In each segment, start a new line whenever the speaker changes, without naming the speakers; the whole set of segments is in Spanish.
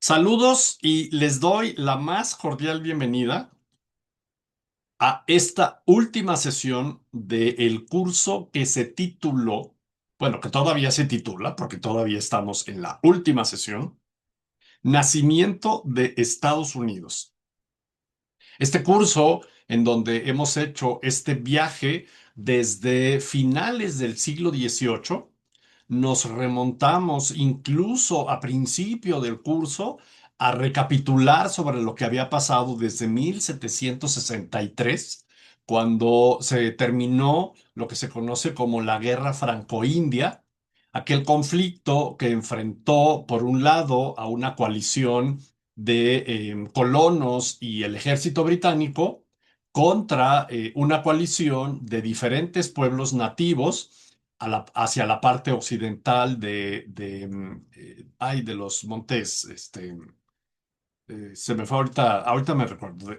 Saludos y les doy la más cordial bienvenida a esta última sesión del curso que se tituló, bueno, que todavía se titula, porque todavía estamos en la última sesión, Nacimiento de Estados Unidos. Este curso en donde hemos hecho este viaje desde finales del siglo XVIII, nos remontamos incluso a principio del curso a recapitular sobre lo que había pasado desde 1763, cuando se terminó lo que se conoce como la Guerra Franco-India, aquel conflicto que enfrentó por un lado a una coalición de colonos y el ejército británico contra una coalición de diferentes pueblos nativos hacia la parte occidental de los montes, se me fue ahorita me recuerdo,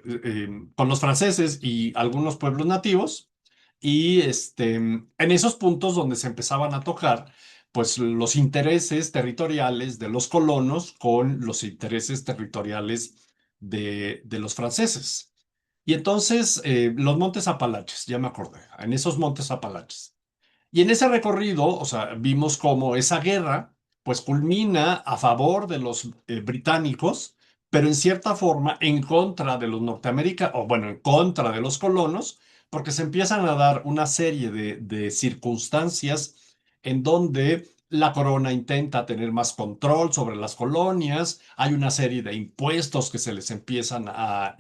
con los franceses y algunos pueblos nativos, y en esos puntos donde se empezaban a tocar, pues los intereses territoriales de los colonos con los intereses territoriales de los franceses. Y entonces, los Montes Apalaches, ya me acordé, en esos Montes Apalaches. Y en ese recorrido, o sea, vimos cómo esa guerra, pues culmina a favor de los británicos, pero en cierta forma en contra de los norteamericanos, o bueno, en contra de los colonos, porque se empiezan a dar una serie de circunstancias en donde la corona intenta tener más control sobre las colonias, hay una serie de impuestos que se les empiezan a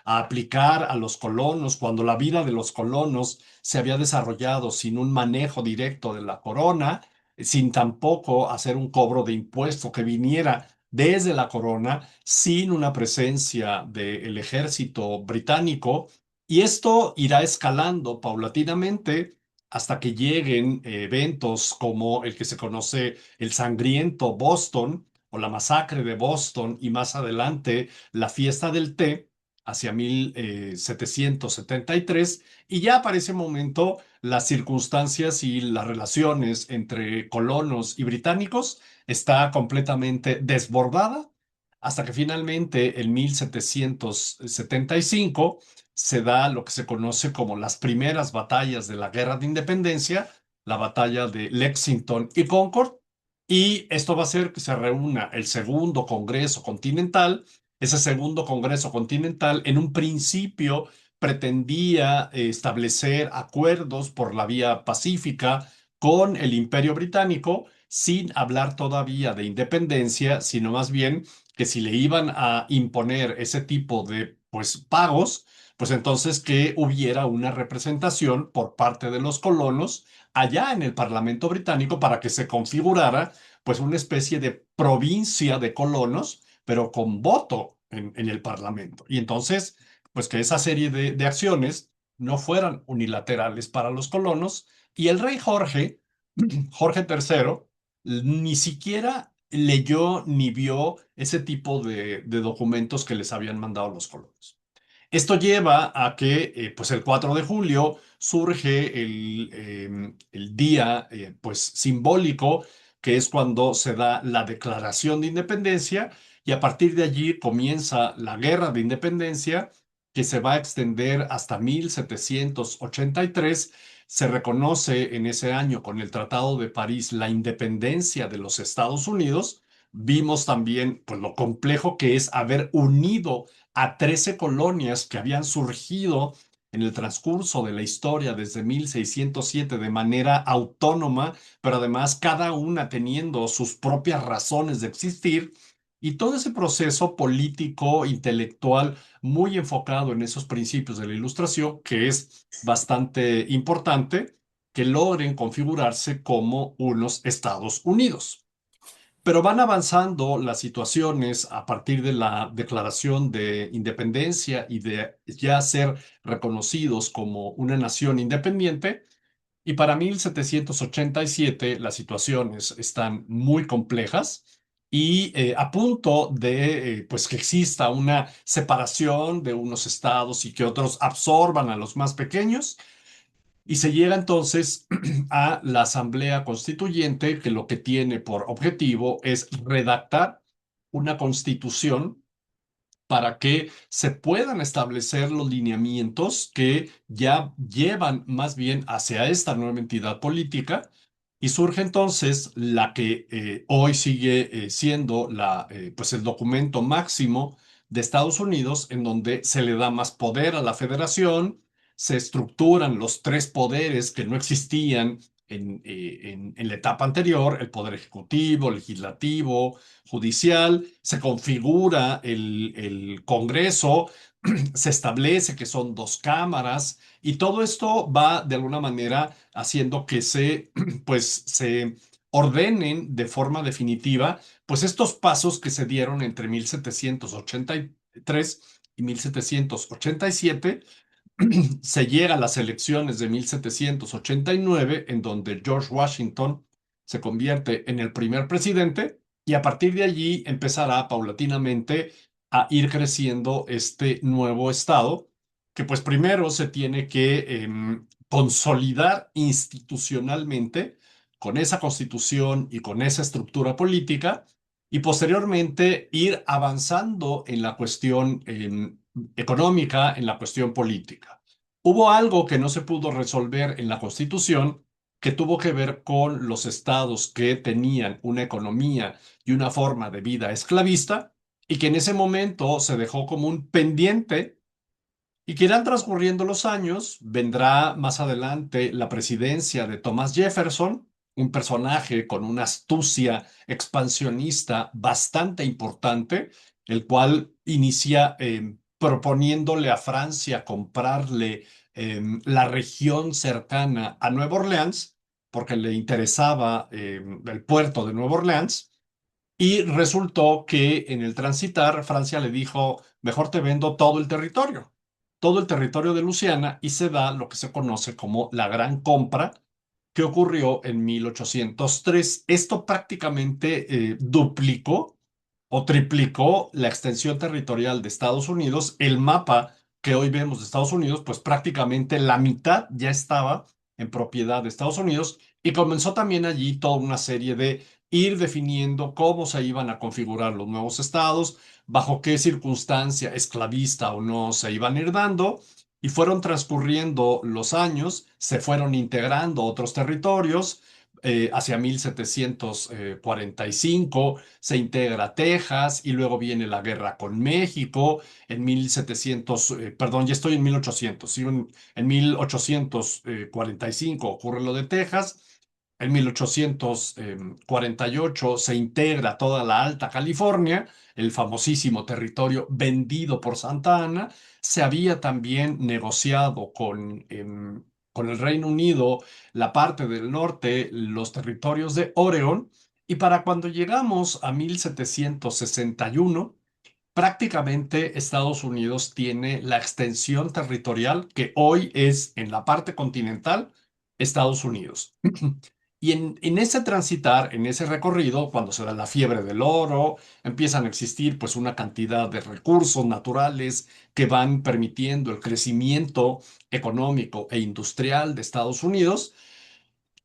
aplicar a los colonos, cuando la vida de los colonos se había desarrollado sin un manejo directo de la corona, sin tampoco hacer un cobro de impuesto que viniera desde la corona, sin una presencia del ejército británico. Y esto irá escalando paulatinamente hasta que lleguen eventos como el que se conoce el sangriento Boston o la masacre de Boston y más adelante la fiesta del té hacia 1773, y ya para ese momento las circunstancias y las relaciones entre colonos y británicos está completamente desbordada hasta que finalmente en 1775 se da lo que se conoce como las primeras batallas de la Guerra de Independencia, la batalla de Lexington y Concord, y esto va a hacer que se reúna el segundo Congreso Continental. Ese segundo Congreso Continental en un principio pretendía establecer acuerdos por la vía pacífica con el Imperio Británico, sin hablar todavía de independencia, sino más bien que si le iban a imponer ese tipo de pues pagos, pues entonces que hubiera una representación por parte de los colonos allá en el Parlamento británico para que se configurara pues una especie de provincia de colonos, pero con voto en el Parlamento. Y entonces, pues que esa serie de acciones no fueran unilaterales para los colonos, y el rey Jorge III, ni siquiera leyó ni vio ese tipo de documentos que les habían mandado los colonos. Esto lleva a que, pues el 4 de julio surge el día, pues simbólico, que es cuando se da la Declaración de Independencia, y a partir de allí comienza la Guerra de Independencia, que se va a extender hasta 1783. Se reconoce en ese año con el Tratado de París la independencia de los Estados Unidos. Vimos también, pues, lo complejo que es haber unido a 13 colonias que habían surgido en el transcurso de la historia desde 1607 de manera autónoma, pero además cada una teniendo sus propias razones de existir, y todo ese proceso político, intelectual, muy enfocado en esos principios de la Ilustración, que es bastante importante que logren configurarse como unos Estados Unidos. Pero van avanzando las situaciones a partir de la Declaración de Independencia y de ya ser reconocidos como una nación independiente. Y para 1787 las situaciones están muy complejas y a punto de pues que exista una separación de unos estados y que otros absorban a los más pequeños. Y se llega entonces a la Asamblea Constituyente, que lo que tiene por objetivo es redactar una constitución para que se puedan establecer los lineamientos que ya llevan más bien hacia esta nueva entidad política. Y surge entonces la que hoy sigue siendo pues el documento máximo de Estados Unidos, en donde se le da más poder a la federación, se estructuran los tres poderes que no existían en la etapa anterior: el poder ejecutivo, legislativo, judicial. Se configura el Congreso, se establece que son dos cámaras, y todo esto va de alguna manera haciendo que pues, se ordenen de forma definitiva pues estos pasos que se dieron entre 1783 y 1787. Se llega a las elecciones de 1789, en donde George Washington se convierte en el primer presidente, y a partir de allí empezará paulatinamente a ir creciendo este nuevo estado, que pues primero se tiene que consolidar institucionalmente con esa constitución y con esa estructura política, y posteriormente ir avanzando en la cuestión económica, en la cuestión política. Hubo algo que no se pudo resolver en la Constitución, que tuvo que ver con los estados que tenían una economía y una forma de vida esclavista, y que en ese momento se dejó como un pendiente, y que irán transcurriendo los años. Vendrá más adelante la presidencia de Thomas Jefferson, un personaje con una astucia expansionista bastante importante, el cual inicia proponiéndole a Francia comprarle la región cercana a Nueva Orleans, porque le interesaba el puerto de Nueva Orleans. Y resultó que en el transitar, Francia le dijo: mejor te vendo todo el territorio de Luisiana, y se da lo que se conoce como la Gran Compra, que ocurrió en 1803. Esto prácticamente duplicó o triplicó la extensión territorial de Estados Unidos. El mapa que hoy vemos de Estados Unidos, pues prácticamente la mitad ya estaba en propiedad de Estados Unidos, y comenzó también allí toda una serie de ir definiendo cómo se iban a configurar los nuevos estados, bajo qué circunstancia esclavista o no se iban a ir dando. Y fueron transcurriendo los años, se fueron integrando otros territorios. Hacia 1745 se integra Texas, y luego viene la guerra con México. En 1700, perdón, ya estoy en 1800, ¿sí? En 1845 ocurre lo de Texas. En 1848 se integra toda la Alta California, el famosísimo territorio vendido por Santa Ana. Se había también negociado con el Reino Unido la parte del norte, los territorios de Oregon, y para cuando llegamos a 1761, prácticamente Estados Unidos tiene la extensión territorial que hoy es en la parte continental Estados Unidos. Y en ese transitar, en ese recorrido, cuando se da la fiebre del oro, empiezan a existir pues una cantidad de recursos naturales que van permitiendo el crecimiento económico e industrial de Estados Unidos.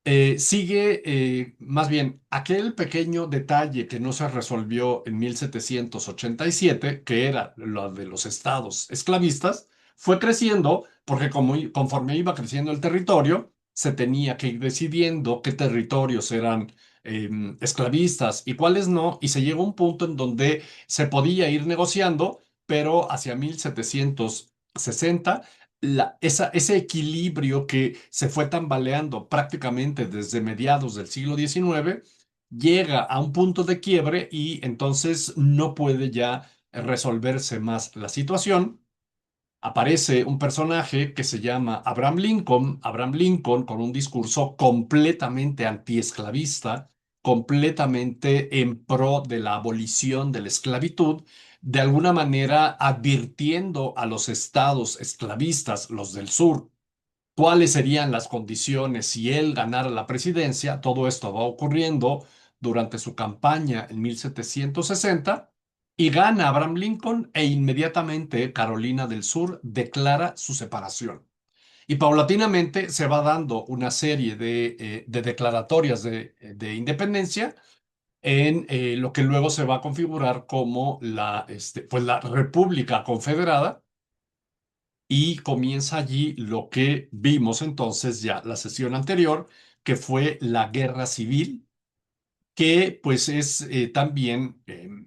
Sigue más bien aquel pequeño detalle que no se resolvió en 1787, que era lo de los estados esclavistas. Fue creciendo porque conforme iba creciendo el territorio, se tenía que ir decidiendo qué territorios eran esclavistas y cuáles no, y se llegó a un punto en donde se podía ir negociando, pero hacia 1760 ese equilibrio que se fue tambaleando prácticamente desde mediados del siglo XIX llega a un punto de quiebre, y entonces no puede ya resolverse más la situación. Aparece un personaje que se llama Abraham Lincoln, con un discurso completamente antiesclavista, completamente en pro de la abolición de la esclavitud, de alguna manera advirtiendo a los estados esclavistas, los del sur, cuáles serían las condiciones si él ganara la presidencia. Todo esto va ocurriendo durante su campaña en 1760, y gana Abraham Lincoln, e inmediatamente Carolina del Sur declara su separación. Y paulatinamente se va dando una serie de declaratorias de independencia, en lo que luego se va a configurar como pues la República Confederada, y comienza allí lo que vimos entonces ya la sesión anterior, que fue la guerra civil, que pues es también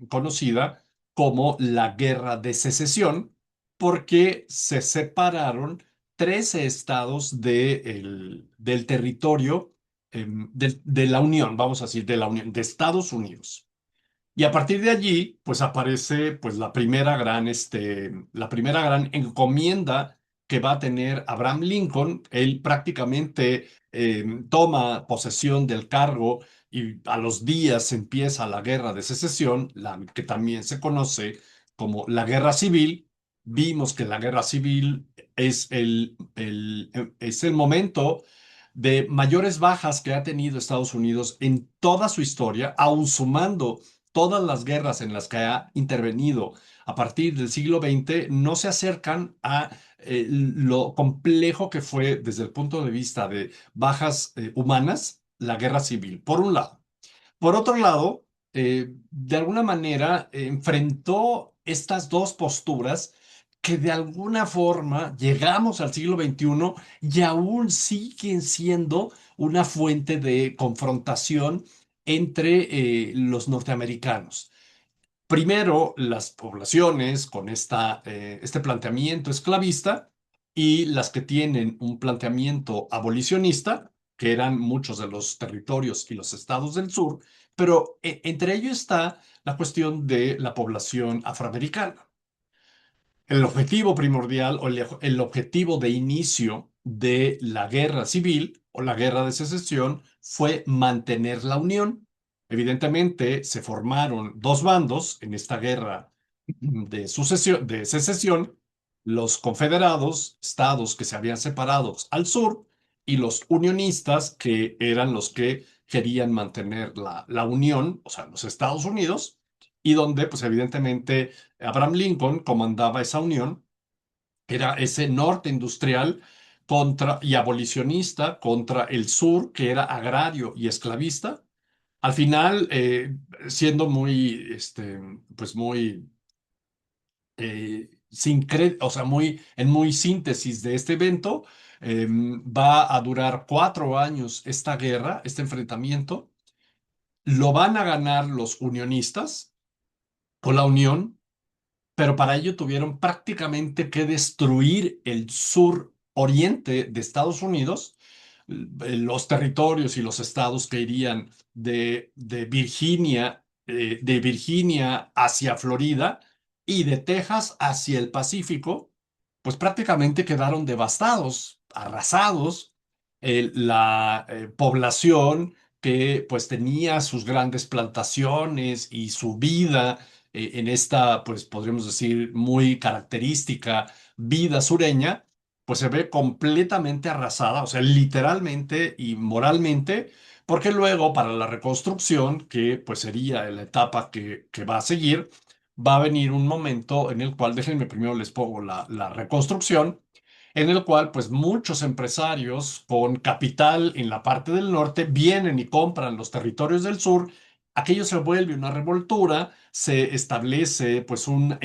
conocida como la Guerra de Secesión, porque se separaron 13 estados del territorio de la Unión, vamos a decir, de la Unión, de Estados Unidos. Y a partir de allí, pues aparece pues la primera gran encomienda que va a tener Abraham Lincoln. Él prácticamente toma posesión del cargo y a los días empieza la Guerra de Secesión, la que también se conoce como la Guerra Civil. Vimos que la Guerra Civil es el momento de mayores bajas que ha tenido Estados Unidos en toda su historia, aun sumando todas las guerras en las que ha intervenido a partir del siglo XX no se acercan a lo complejo que fue desde el punto de vista de bajas humanas la guerra civil, por un lado. Por otro lado, de alguna manera enfrentó estas dos posturas que de alguna forma llegamos al siglo XXI y aún siguen siendo una fuente de confrontación entre los norteamericanos. Primero, las poblaciones con este planteamiento esclavista y las que tienen un planteamiento abolicionista, que eran muchos de los territorios y los estados del sur, pero entre ellos está la cuestión de la población afroamericana. El objetivo primordial o el objetivo de inicio de la guerra civil o la guerra de secesión fue mantener la unión. Evidentemente, se formaron dos bandos en esta guerra de secesión, los confederados, estados que se habían separado al sur, y los unionistas, que eran los que querían mantener la unión, o sea, los Estados Unidos, y donde, pues evidentemente, Abraham Lincoln comandaba esa unión, era ese norte industrial y abolicionista contra el sur, que era agrario y esclavista. Al final, siendo pues muy, o sea, en muy síntesis de este evento, va a durar 4 años esta guerra, este enfrentamiento. Lo van a ganar los unionistas o la Unión, pero para ello tuvieron prácticamente que destruir el sur oriente de Estados Unidos, los territorios y los estados que irían de Virginia hacia Florida y de Texas hacia el Pacífico, pues prácticamente quedaron devastados, arrasados. La población que pues tenía sus grandes plantaciones y su vida en esta, pues podríamos decir, muy característica vida sureña, pues se ve completamente arrasada, o sea, literalmente y moralmente, porque luego para la reconstrucción, que pues sería la etapa que va a seguir, va a venir un momento en el cual, déjenme primero les pongo la reconstrucción, en el cual pues muchos empresarios con capital en la parte del norte vienen y compran los territorios del sur. Aquello se vuelve una revoltura, se establece pues un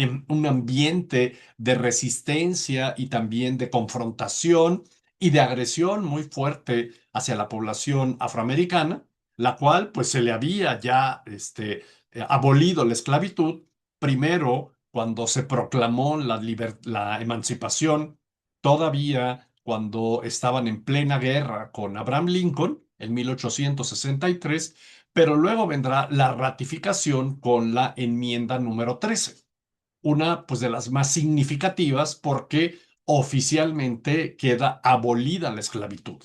ambiente de resistencia y también de confrontación y de agresión muy fuerte hacia la población afroamericana, la cual pues se le había ya abolido la esclavitud, primero cuando se proclamó la emancipación, todavía cuando estaban en plena guerra con Abraham Lincoln en 1863, pero luego vendrá la ratificación con la enmienda número 13, una pues de las más significativas porque oficialmente queda abolida la esclavitud.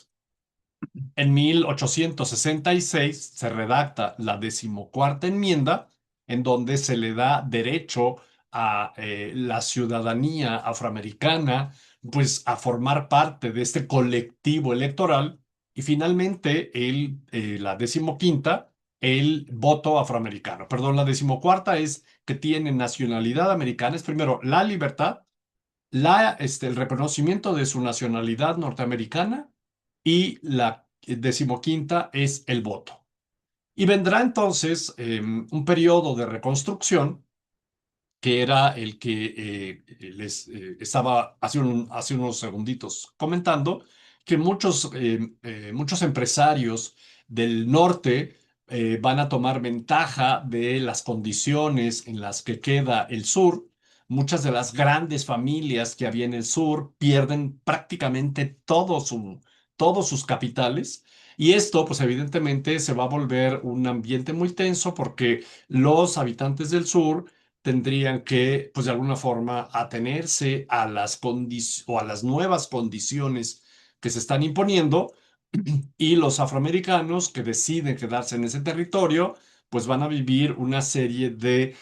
En 1866 se redacta la decimocuarta enmienda, en donde se le da derecho a la ciudadanía afroamericana, pues a formar parte de este colectivo electoral, y finalmente la decimoquinta, el voto afroamericano. Perdón, la decimocuarta es que tiene nacionalidad americana, es primero la libertad, el reconocimiento de su nacionalidad norteamericana, y la decimoquinta es el voto. Y vendrá entonces un periodo de reconstrucción que era el que les estaba hace unos segunditos comentando, que muchos empresarios del norte van a tomar ventaja de las condiciones en las que queda el sur. Muchas de las grandes familias que había en el sur pierden prácticamente todos sus capitales. Y esto, pues evidentemente, se va a volver un ambiente muy tenso porque los habitantes del sur tendrían que, pues de alguna forma, atenerse a o a las nuevas condiciones que se están imponiendo y los afroamericanos que deciden quedarse en ese territorio, pues van a vivir una serie de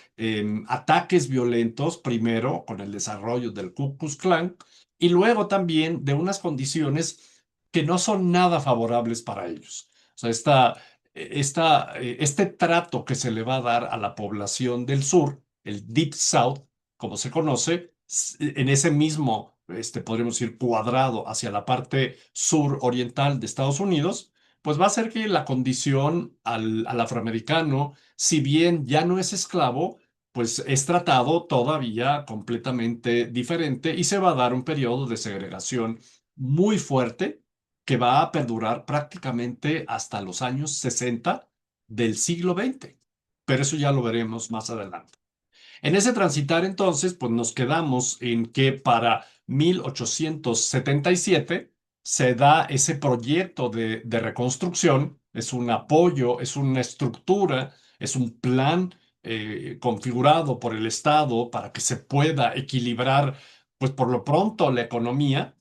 ataques violentos, primero con el desarrollo del Ku Klux Klan y luego también de unas condiciones que no son nada favorables para ellos. O sea, este trato que se le va a dar a la población del sur, el Deep South, como se conoce, en ese mismo, podríamos decir, cuadrado hacia la parte suroriental de Estados Unidos, pues va a ser que la condición al afroamericano, si bien ya no es esclavo, pues es tratado todavía completamente diferente y se va a dar un periodo de segregación muy fuerte que va a perdurar prácticamente hasta los años 60 del siglo XX. Pero eso ya lo veremos más adelante. En ese transitar entonces, pues nos quedamos en que para 1877 se da ese proyecto de reconstrucción, es un apoyo, es una estructura, es un plan configurado por el Estado para que se pueda equilibrar, pues por lo pronto la economía,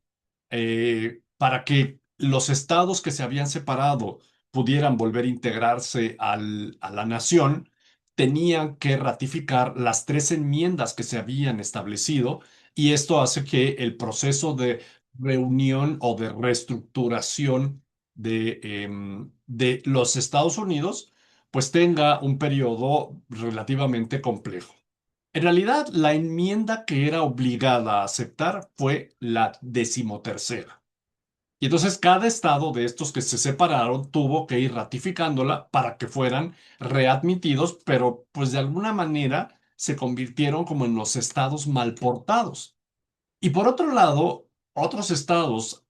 para que los estados que se habían separado pudieran volver a integrarse a la nación tenían que ratificar las tres enmiendas que se habían establecido y esto hace que el proceso de reunión o de reestructuración de los Estados Unidos pues tenga un periodo relativamente complejo. En realidad, la enmienda que era obligada a aceptar fue la decimotercera. Y entonces cada estado de estos que se separaron tuvo que ir ratificándola para que fueran readmitidos, pero pues de alguna manera se convirtieron como en los estados mal portados. Y por otro lado, otros estados,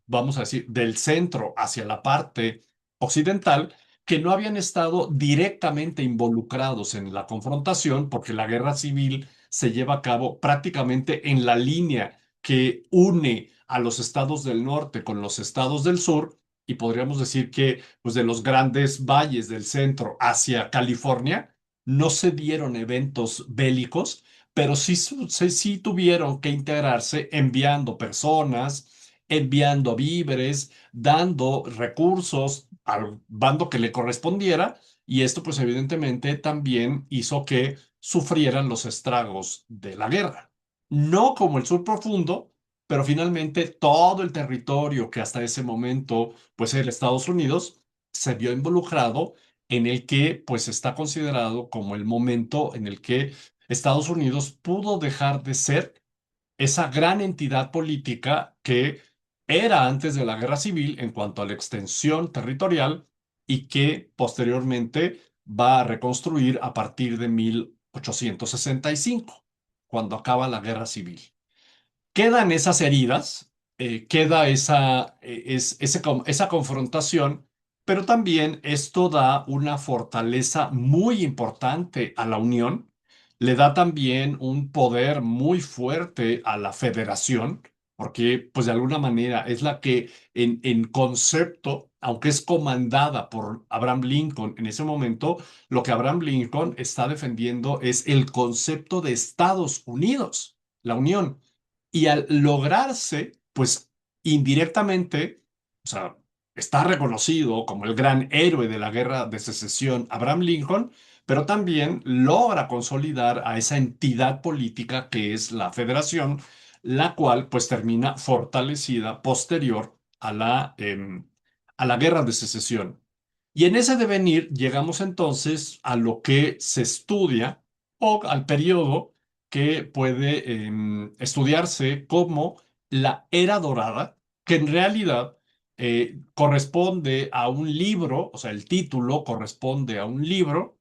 vamos a decir, del centro hacia la parte occidental, que no habían estado directamente involucrados en la confrontación, porque la guerra civil se lleva a cabo prácticamente en la línea que une a los estados del norte con los estados del sur, y podríamos decir que pues, de los grandes valles del centro hacia California, no se dieron eventos bélicos pero sí tuvieron que integrarse enviando personas, enviando víveres, dando recursos al bando que le correspondiera, y esto pues evidentemente también hizo que sufrieran los estragos de la guerra. No como el sur profundo, pero finalmente todo el territorio que hasta ese momento pues era Estados Unidos se vio involucrado en el que pues está considerado como el momento en el que Estados Unidos pudo dejar de ser esa gran entidad política que era antes de la guerra civil en cuanto a la extensión territorial y que posteriormente va a reconstruir a partir de 1865, cuando acaba la guerra civil. Quedan esas heridas, queda esa confrontación, pero también esto da una fortaleza muy importante a la Unión, le da también un poder muy fuerte a la federación, porque pues de alguna manera es la que en concepto, aunque es comandada por Abraham Lincoln en ese momento, lo que Abraham Lincoln está defendiendo es el concepto de Estados Unidos, la Unión. Y al lograrse, pues indirectamente, o sea, está reconocido como el gran héroe de la guerra de secesión, Abraham Lincoln, pero también logra consolidar a esa entidad política que es la Federación, la cual pues termina fortalecida posterior a la guerra de secesión. Y en ese devenir llegamos entonces a lo que se estudia o al periodo que puede estudiarse como la era dorada, que en realidad corresponde a un libro, o sea, el título corresponde a un libro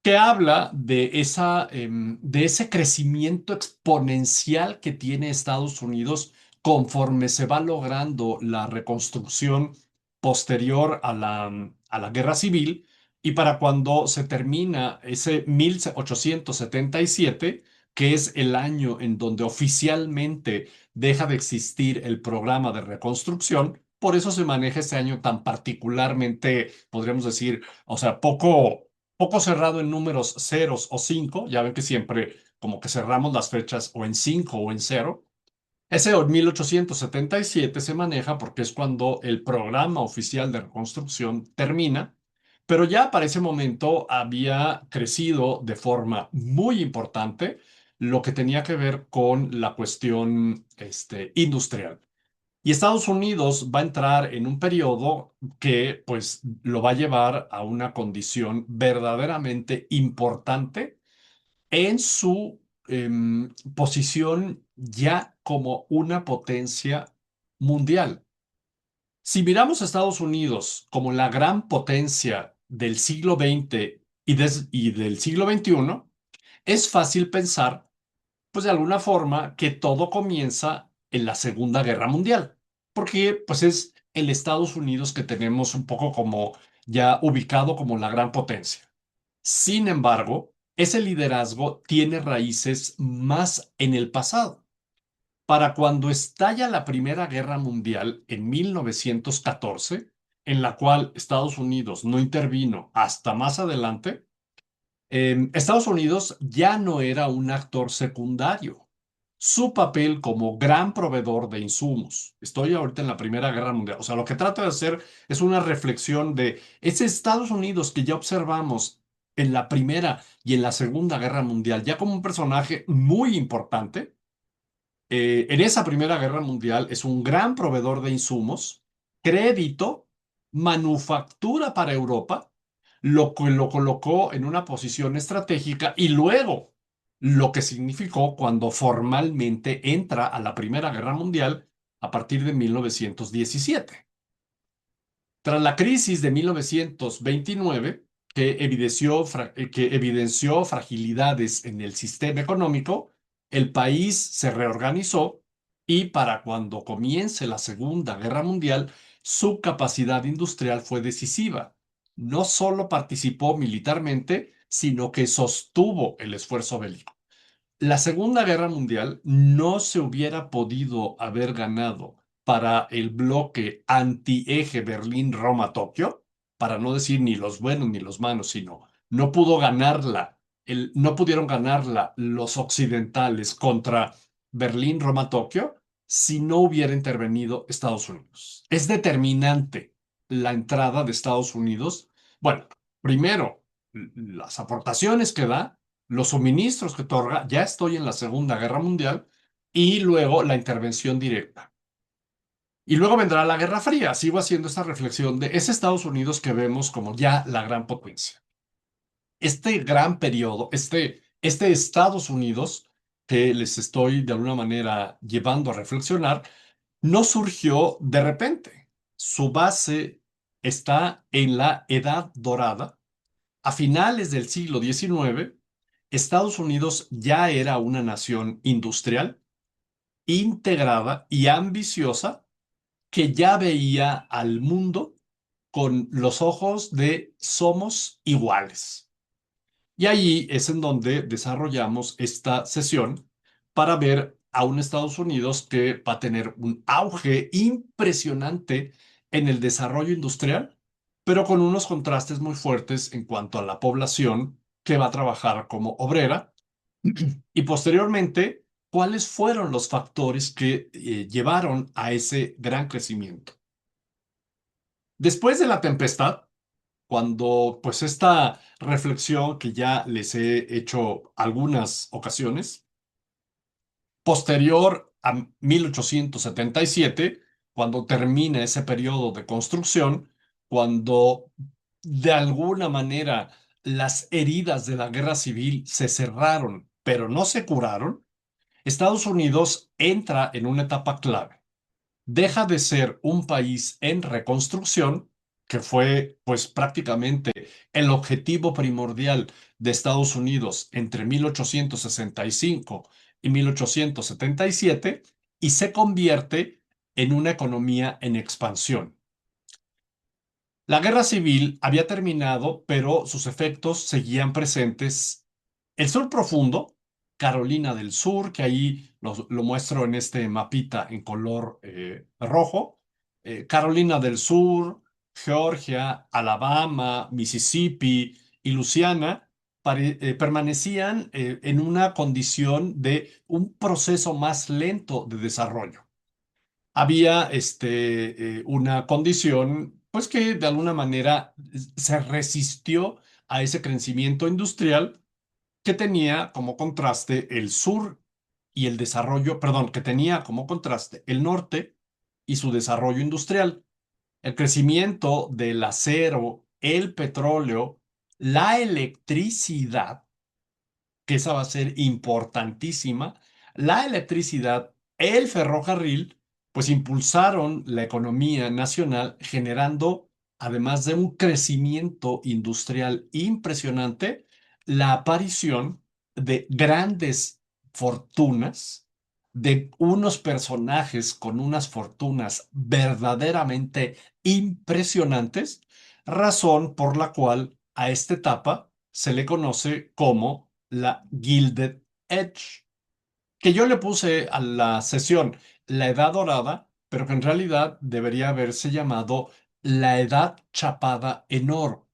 que habla de ese crecimiento exponencial que tiene Estados Unidos conforme se va logrando la reconstrucción posterior a la guerra civil y para cuando se termina ese 1877, que es el año en donde oficialmente deja de existir el programa de reconstrucción. Por eso se maneja ese año tan particularmente, podríamos decir, o sea, poco cerrado en números ceros o cinco. Ya ven que siempre como que cerramos las fechas o en cinco o en cero. Ese 1877 se maneja porque es cuando el programa oficial de reconstrucción termina, pero ya para ese momento había crecido de forma muy importante lo que tenía que ver con la cuestión industrial. Y Estados Unidos va a entrar en un periodo que pues lo va a llevar a una condición verdaderamente importante en su posición ya como una potencia mundial. Si miramos a Estados Unidos como la gran potencia del siglo XX y del siglo XXI, es fácil pensar pues de alguna forma que todo comienza en la Segunda Guerra Mundial, porque pues es el Estados Unidos que tenemos un poco como ya ubicado como la gran potencia. Sin embargo, ese liderazgo tiene raíces más en el pasado. Para cuando estalla la Primera Guerra Mundial en 1914, en la cual Estados Unidos no intervino hasta más adelante, Estados Unidos ya no era un actor secundario. Su papel como gran proveedor de insumos. Estoy ahorita en la Primera Guerra Mundial. O sea, lo que trato de hacer es una reflexión de ese Estados Unidos que ya observamos en la Primera y en la Segunda Guerra Mundial, ya como un personaje muy importante. En esa Primera Guerra Mundial es un gran proveedor de insumos, crédito, manufactura para Europa, lo que lo colocó en una posición estratégica y luego lo que significó cuando formalmente entra a la Primera Guerra Mundial a partir de 1917. Tras la crisis de 1929, que evidenció fragilidades en el sistema económico, el país se reorganizó y para cuando comience la Segunda Guerra Mundial, su capacidad industrial fue decisiva. No solo participó militarmente, sino que sostuvo el esfuerzo bélico. La Segunda Guerra Mundial no se hubiera podido haber ganado para el bloque antieje Berlín-Roma-Tokio, para no decir ni los buenos ni los malos, sino no pudo ganarla, no pudieron ganarla los occidentales contra Berlín-Roma-Tokio si no hubiera intervenido Estados Unidos. Es determinante la entrada de Estados Unidos. Bueno, primero, las aportaciones que da, los suministros que otorga, ya estoy en la Segunda Guerra Mundial, y luego la intervención directa. Y luego vendrá la Guerra Fría. Sigo haciendo esta reflexión de ese Estados Unidos que vemos como ya la gran potencia. Este gran periodo, este Estados Unidos que les estoy de alguna manera llevando a reflexionar, no surgió de repente. Su base está en la Edad Dorada. A finales del siglo XIX, Estados Unidos ya era una nación industrial, integrada y ambiciosa que ya veía al mundo con los ojos de somos iguales. Y allí es en donde desarrollamos esta sesión para ver a un Estados Unidos que va a tener un auge impresionante en el desarrollo industrial, pero con unos contrastes muy fuertes en cuanto a la población que va a trabajar como obrera. Y posteriormente, ¿cuáles fueron los factores que llevaron a ese gran crecimiento? Después de la tempestad, cuando pues esta reflexión que ya les he hecho algunas ocasiones, posterior a 1877, cuando termina ese periodo de construcción, cuando de alguna manera las heridas de la guerra civil se cerraron, pero no se curaron, Estados Unidos entra en una etapa clave. deja de ser un país en reconstrucción, que fue pues prácticamente el objetivo primordial de Estados Unidos entre 1865 y 1877, y se convierte en una economía en expansión. La guerra civil había terminado, pero sus efectos seguían presentes. El sur profundo, Carolina del Sur, que ahí lo muestro en este mapita en color rojo, Carolina del Sur, Georgia, Alabama, Mississippi y Luisiana permanecían en una condición de un proceso más lento de desarrollo. Había una condición, pues que de alguna manera se resistió a ese crecimiento industrial que tenía como contraste el sur y el desarrollo, perdón, que tenía como contraste el norte y su desarrollo industrial. El crecimiento del acero, el petróleo, la electricidad, que esa va a ser importantísima, la electricidad, el ferrocarril, pues impulsaron la economía nacional generando, además de un crecimiento industrial impresionante, la aparición de grandes fortunas, de unos personajes con unas fortunas verdaderamente impresionantes, razón por la cual a esta etapa se le conoce como la Gilded Edge, que yo le puse a la sesión la Edad Dorada, pero que en realidad debería haberse llamado la Edad Chapada en Oro,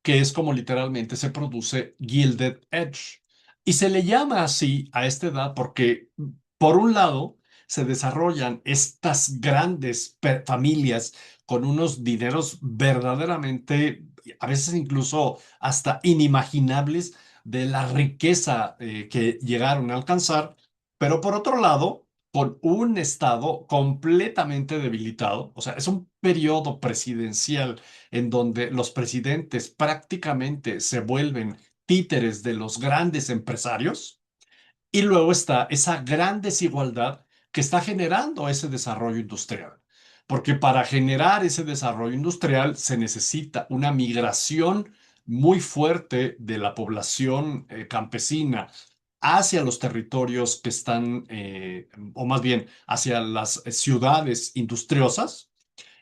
que es como literalmente se produce Gilded Edge. Y se le llama así a esta edad porque, por un lado, se desarrollan estas grandes familias con unos dineros verdaderamente, a veces incluso hasta inimaginables, de la riqueza que llegaron a alcanzar, pero por otro lado, con un Estado completamente debilitado, o sea, es un periodo presidencial en donde los presidentes prácticamente se vuelven títeres de los grandes empresarios, y luego está esa gran desigualdad que está generando ese desarrollo industrial. Porque para generar ese desarrollo industrial se necesita una migración muy fuerte de la población campesina hacia los territorios que están, o más bien hacia las ciudades industriosas.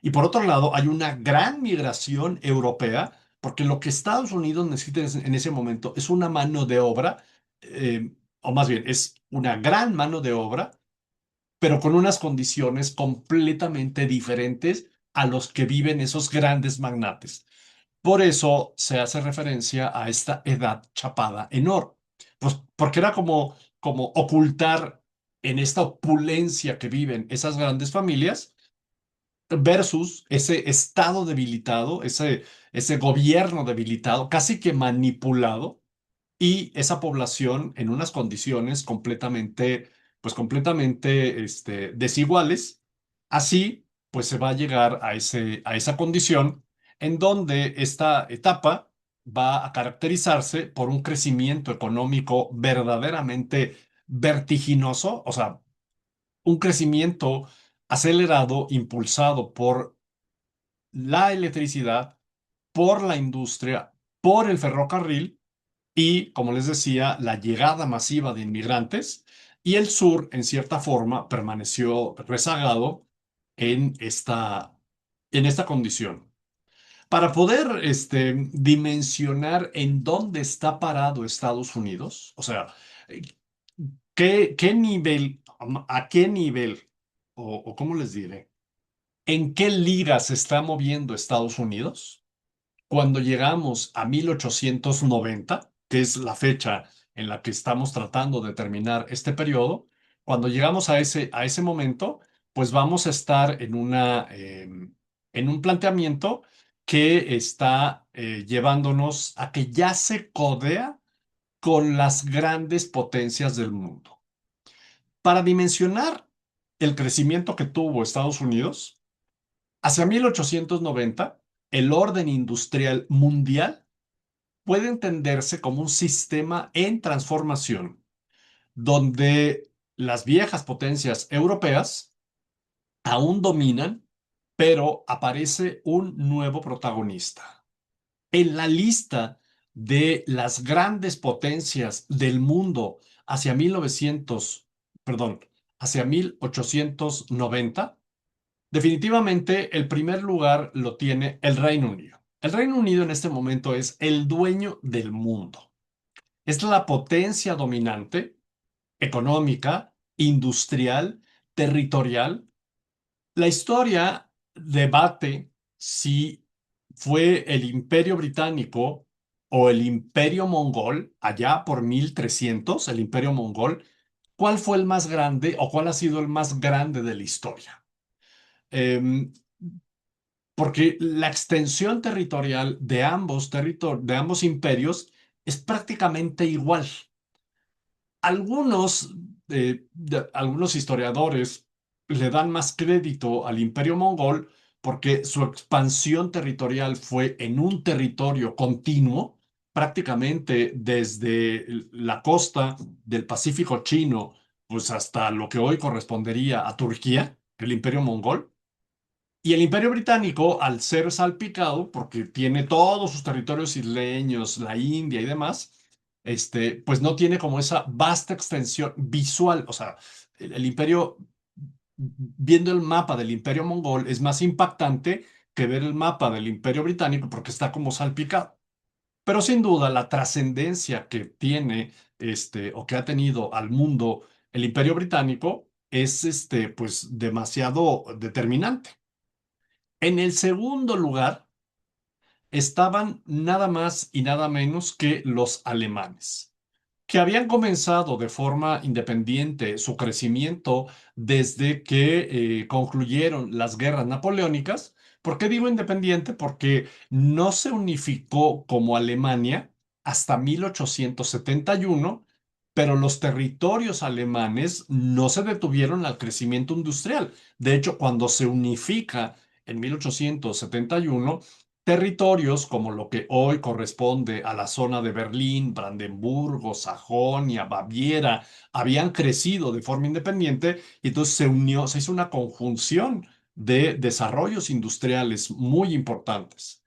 Y por otro lado, hay una gran migración europea, porque lo que Estados Unidos necesita en ese momento es una mano de obra, o más bien es una gran mano de obra, pero con unas condiciones completamente diferentes a los que viven esos grandes magnates. Por eso se hace referencia a esta edad chapada en oro, pues porque era como ocultar en esta opulencia que viven esas grandes familias versus ese estado debilitado, ese gobierno debilitado, casi que manipulado, y esa población en unas condiciones completamente, pues completamente desiguales. Así, pues se va a llegar a esa condición en donde esta etapa va a caracterizarse por un crecimiento económico verdaderamente vertiginoso, o sea, un crecimiento acelerado, impulsado por la electricidad, por la industria, por el ferrocarril y, como les decía, la llegada masiva de inmigrantes. Y el sur, en cierta forma, permaneció rezagado en esta condición. Para poder dimensionar en dónde está parado Estados Unidos, o sea, eh, qué nivel, a qué nivel, o cómo les diré, en qué liga se está moviendo Estados Unidos, cuando llegamos a 1890, que es la fecha en la que estamos tratando de terminar este periodo, cuando llegamos a ese momento, pues vamos a estar en un planteamiento que está llevándonos a que ya se codea con las grandes potencias del mundo. Para dimensionar el crecimiento que tuvo Estados Unidos, hacia 1890, el orden industrial mundial puede entenderse como un sistema en transformación, donde las viejas potencias europeas aún dominan, pero aparece un nuevo protagonista. En la lista de las grandes potencias del mundo hacia 1900, perdón, hacia 1890, definitivamente el primer lugar lo tiene el Reino Unido. El Reino Unido en este momento es el dueño del mundo. Es la potencia dominante económica, industrial, territorial. La historia debate si fue el Imperio Británico o el Imperio Mongol, allá por 1300, el Imperio Mongol, cuál fue el más grande o cuál ha sido el más grande de la historia. Em, Porque la extensión territorial de de ambos imperios es prácticamente igual. Algunos, algunos historiadores le dan más crédito al Imperio Mongol porque su expansión territorial fue en un territorio continuo, prácticamente desde la costa del Pacífico chino, pues hasta lo que hoy correspondería a Turquía, el Imperio Mongol. Y el Imperio Británico, al ser salpicado, porque tiene todos sus territorios isleños, la India y demás, pues no tiene como esa vasta extensión visual. O sea, el imperio, viendo el mapa del Imperio Mongol, es más impactante que ver el mapa del Imperio Británico porque está como salpicado. Pero sin duda, la trascendencia que tiene, o que ha tenido al mundo el Imperio Británico es, pues, demasiado determinante. En el segundo lugar estaban nada más y nada menos que los alemanes, que habían comenzado de forma independiente su crecimiento desde que concluyeron las guerras napoleónicas. ¿Por qué digo independiente? Porque no se unificó como Alemania hasta 1871, pero los territorios alemanes no se detuvieron al crecimiento industrial. De hecho, cuando se unifica en 1871, territorios como lo que hoy corresponde a la zona de Berlín, Brandenburgo, Sajonia, Baviera, habían crecido de forma independiente y entonces se unió, se hizo una conjunción de desarrollos industriales muy importantes.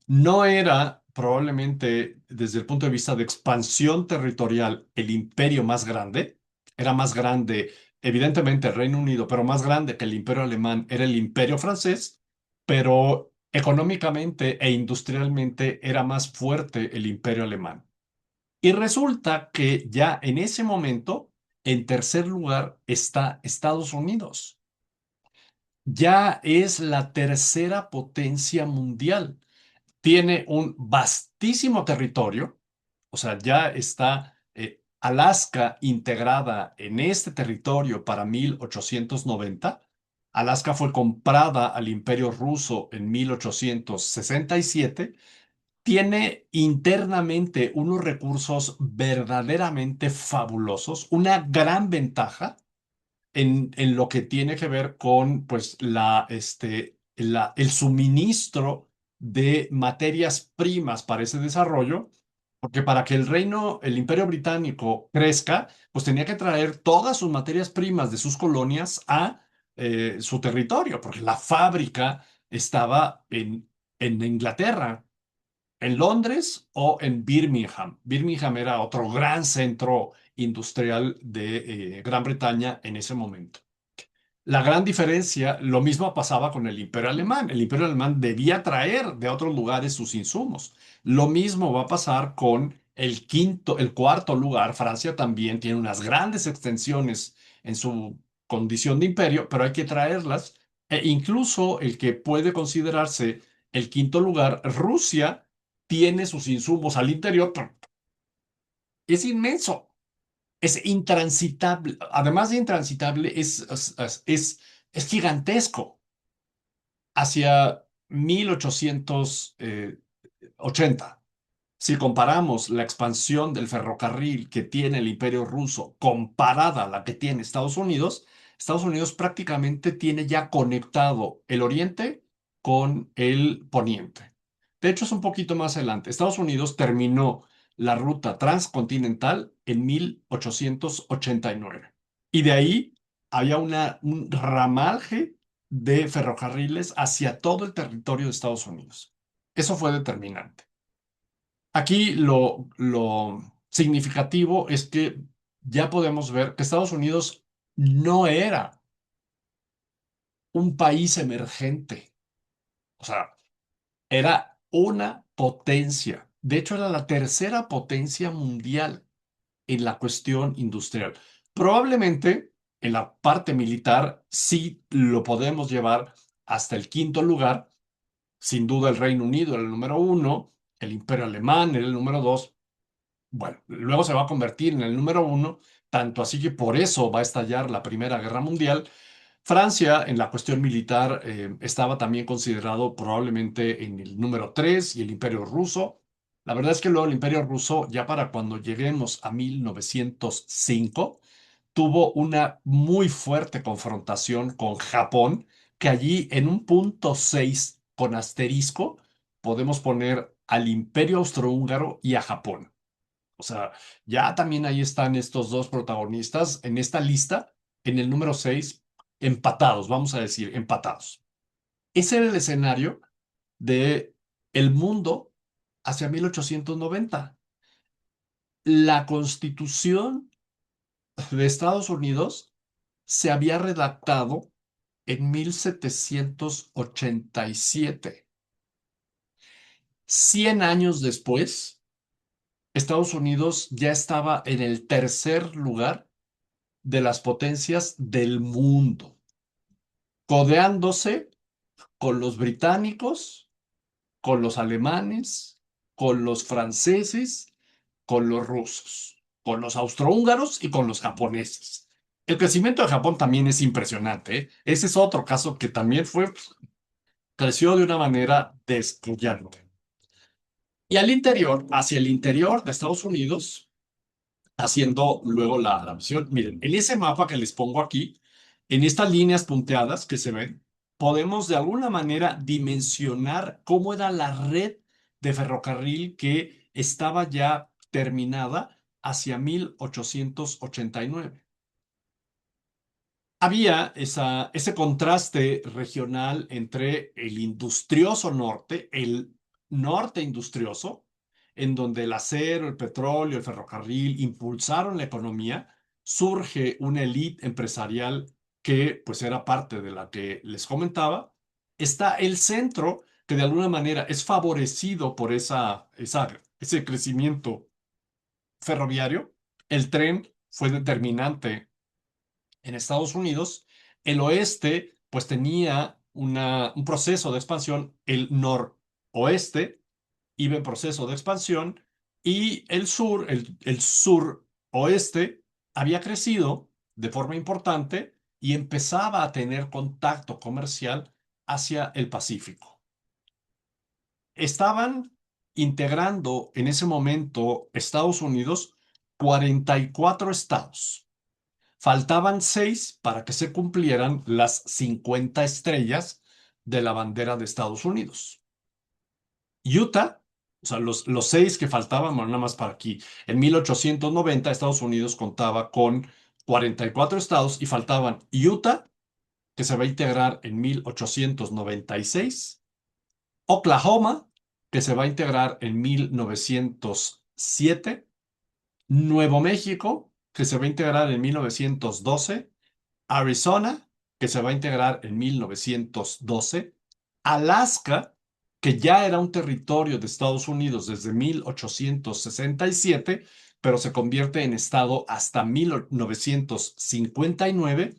No era probablemente desde el punto de vista de expansión territorial el imperio más grande, era más grande evidentemente el Reino Unido, pero más grande que el imperio alemán era el imperio francés, pero económicamente e industrialmente era más fuerte el imperio alemán. Y resulta que ya en ese momento, en tercer lugar está Estados Unidos. Ya es la tercera potencia mundial, tiene un vastísimo territorio, o sea, ya está Alaska integrada en este territorio para 1890. Alaska fue comprada al Imperio Ruso en 1867. Tiene internamente unos recursos verdaderamente fabulosos, una gran ventaja en lo que tiene que ver con pues, el suministro de materias primas para ese desarrollo, porque para que el Imperio Británico crezca, pues tenía que traer todas sus materias primas de sus colonias a su territorio, porque la fábrica estaba en Inglaterra, en Londres o en Birmingham. Birmingham era otro gran centro industrial de Gran Bretaña en ese momento. La gran diferencia, lo mismo pasaba con el Imperio Alemán. El Imperio Alemán debía traer de otros lugares sus insumos. Lo mismo va a pasar con el cuarto lugar. Francia también tiene unas grandes extensiones en su condición de imperio, pero hay que traerlas. E incluso el que puede considerarse el quinto lugar, Rusia, tiene sus insumos al interior, pero es inmenso. Es intransitable. Además de intransitable, es gigantesco. Hacia 1880, si comparamos la expansión del ferrocarril que tiene el Imperio Ruso comparada a la que tiene Estados Unidos prácticamente tiene ya conectado el Oriente con el Poniente. De hecho, es un poquito más adelante. Estados Unidos terminó la ruta transcontinental en 1889. Y de ahí había un ramaje de ferrocarriles hacia todo el territorio de Estados Unidos. Eso fue determinante. Aquí lo significativo es que ya podemos ver que Estados Unidos no era un país emergente, o sea, era una potencia. De hecho, era la tercera potencia mundial en la cuestión industrial. Probablemente en la parte militar sí lo podemos llevar hasta el quinto lugar. Sin duda el Reino Unido era el número uno, el Imperio Alemán era el número dos. Bueno, luego se va a convertir en el número uno, tanto así que por eso va a estallar la Primera Guerra Mundial. Francia, en la cuestión militar, estaba también considerado probablemente en el número 3 y el Imperio Ruso. La verdad es que luego el Imperio Ruso, ya para cuando lleguemos a 1905, tuvo una muy fuerte confrontación con Japón, que allí en un punto 6 con asterisco podemos poner al Imperio Austrohúngaro y a Japón. O sea, ya también ahí están estos dos protagonistas en esta lista, en el número 6 empatados, vamos a decir, empatados. Ese era el escenario de el mundo hacia 1890. La Constitución de Estados Unidos se había redactado en 1787. 100 años después, Estados Unidos ya estaba en el tercer lugar de las potencias del mundo, codeándose con los británicos, con los alemanes, con los franceses, con los rusos, con los austrohúngaros y con los japoneses. El crecimiento de Japón también es impresionante, ¿eh? Ese es otro caso que también creció de una manera descollante. Y al interior, hacia el interior de Estados Unidos, haciendo luego la visión. Miren, en ese mapa que les pongo aquí, en estas líneas punteadas que se ven, podemos de alguna manera dimensionar cómo era la red de ferrocarril que estaba ya terminada hacia 1889. Había ese contraste regional entre el industrioso norte, el norte industrioso, en donde el acero, el petróleo, el ferrocarril impulsaron la economía, surge una élite empresarial que pues era parte de la que les comentaba. Está el centro, que de alguna manera es favorecido por ese crecimiento ferroviario. El tren fue determinante en Estados Unidos. El oeste, pues tenía un proceso de expansión, el noroeste iba en proceso de expansión y el sur oeste, había crecido de forma importante y empezaba a tener contacto comercial hacia el Pacífico. Estaban integrando en ese momento Estados Unidos 44 estados. Faltaban 6 para que se cumplieran las 50 estrellas de la bandera de Estados Unidos. Utah, o sea, los 6 que faltaban, bueno, nada más para aquí. En 1890 Estados Unidos contaba con 44 estados y faltaban Utah, que se va a integrar en 1896, Oklahoma, que se va a integrar en 1907, Nuevo México, que se va a integrar en 1912, Arizona, que se va a integrar en 1912, Alaska, que ya era un territorio de Estados Unidos desde 1867, pero se convierte en estado hasta 1959,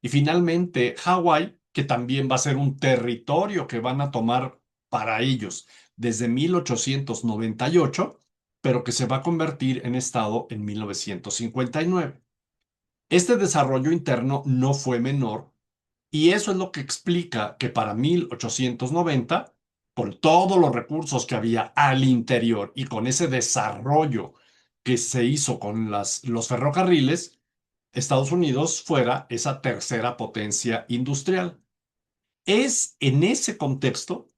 y finalmente Hawái, que también va a ser un territorio que van a tomar para ellos desde 1898, pero que se va a convertir en estado en 1959. Este desarrollo interno no fue menor y eso es lo que explica que para 1890, con todos los recursos que había al interior y con ese desarrollo que se hizo con los ferrocarriles, Estados Unidos fuera esa tercera potencia industrial. Es en ese contexto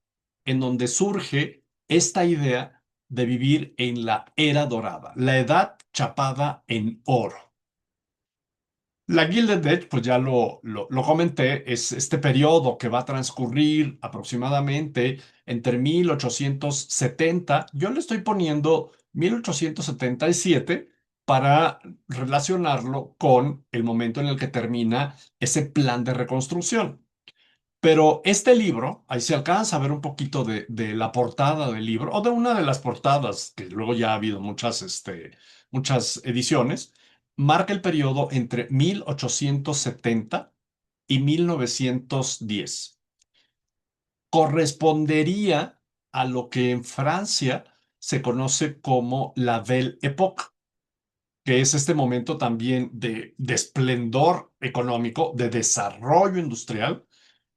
en donde surge esta idea de vivir en la era dorada, la edad chapada en oro. La Gilded Age, pues ya lo comenté, es este periodo que va a transcurrir aproximadamente entre 1870. Yo le estoy poniendo 1877 para relacionarlo con el momento en el que termina ese plan de reconstrucción. Pero este libro, ahí se alcanza a ver un poquito de la portada del libro, o de una de las portadas, que luego ya ha habido muchas ediciones, marca el periodo entre 1870 y 1910. Correspondería a lo que en Francia se conoce como la Belle Époque, que es este momento también de esplendor económico, de desarrollo industrial.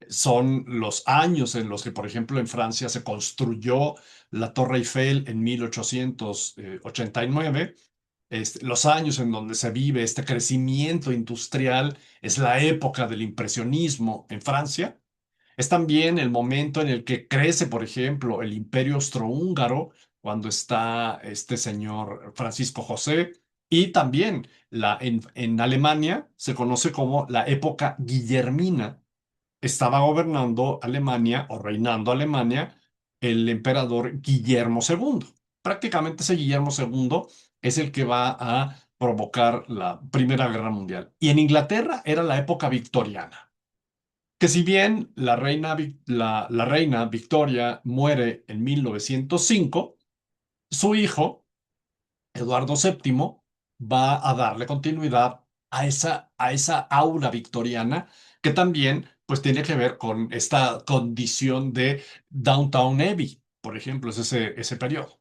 Son los años en los que, por ejemplo, en Francia se construyó la Torre Eiffel en 1889. Los años en donde se vive este crecimiento industrial es la época del impresionismo en Francia. Es también el momento en el que crece, por ejemplo, el Imperio Austrohúngaro, cuando está este señor Francisco José, y también en Alemania se conoce como la época guillermina. Estaba gobernando Alemania o reinando Alemania el emperador Guillermo II. Prácticamente ese Guillermo II es el que va a provocar la Primera Guerra Mundial. Y en Inglaterra era la época victoriana, que si bien la reina Victoria muere en 1905, su hijo, Eduardo VII, va a darle continuidad a esa aura victoriana que también pues tiene que ver con esta condición de Downtown Abbey, por ejemplo, es ese periodo.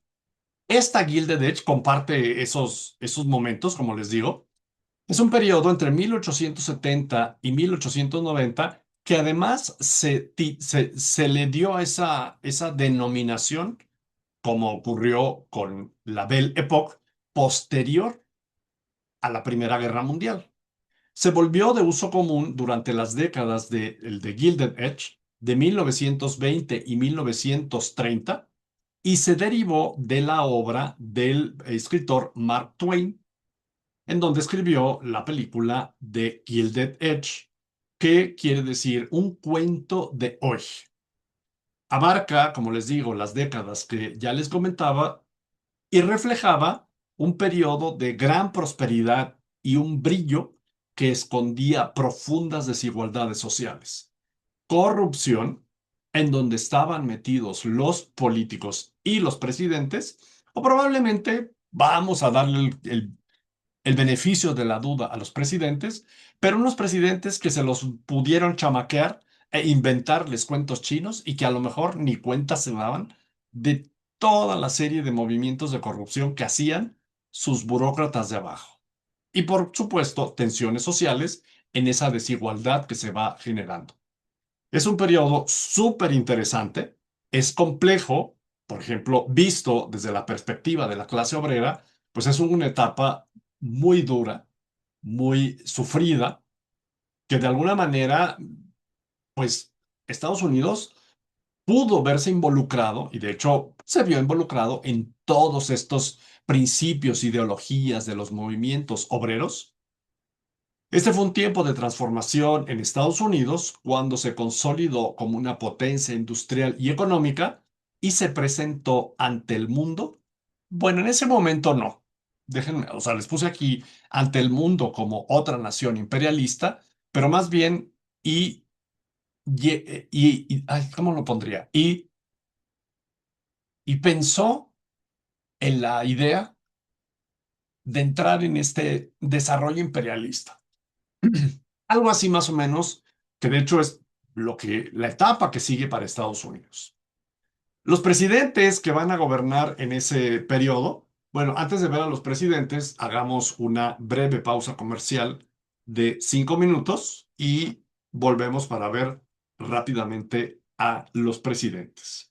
Esta Gilded Age comparte esos momentos, como les digo. Es un periodo entre 1870 y 1890 que además se le dio esa denominación, como ocurrió con la Belle Époque, posterior a la Primera Guerra Mundial. Se volvió de uso común durante las décadas de Gilded Age de 1920 y 1930 y se derivó de la obra del escritor Mark Twain, en donde escribió la película de Gilded Edge, que quiere decir un cuento de hoy. Abarca, como les digo, las décadas que ya les comentaba y reflejaba un periodo de gran prosperidad y un brillo que escondía profundas desigualdades sociales, corrupción, en donde estaban metidos los políticos y los presidentes, o probablemente vamos a darle el beneficio de la duda a los presidentes, pero unos presidentes que se los pudieron chamaquear e inventarles cuentos chinos y que a lo mejor ni cuenta se daban de toda la serie de movimientos de corrupción que hacían sus burócratas de abajo. Y por supuesto, tensiones sociales en esa desigualdad que se va generando. Es un periodo súper interesante, es complejo, por ejemplo, visto desde la perspectiva de la clase obrera, pues es una etapa muy dura, muy sufrida, que de alguna manera, pues Estados Unidos pudo verse involucrado, y de hecho se vio involucrado en todos estos principios, ideologías de los movimientos obreros. Este fue un tiempo de transformación en Estados Unidos cuando se consolidó como una potencia industrial y económica y se presentó ante el mundo. Bueno, en ese momento no. Déjenme, o sea, les puse aquí ante el mundo como otra nación imperialista, pero más bien ay, ¿cómo lo pondría? Y pensó en la idea de entrar en este desarrollo imperialista. Algo así más o menos, que de hecho es la etapa que sigue para Estados Unidos. Los presidentes que van a gobernar en ese periodo, bueno, antes de ver a los presidentes, hagamos una breve pausa comercial de 5 minutos y volvemos para ver rápidamente a los presidentes.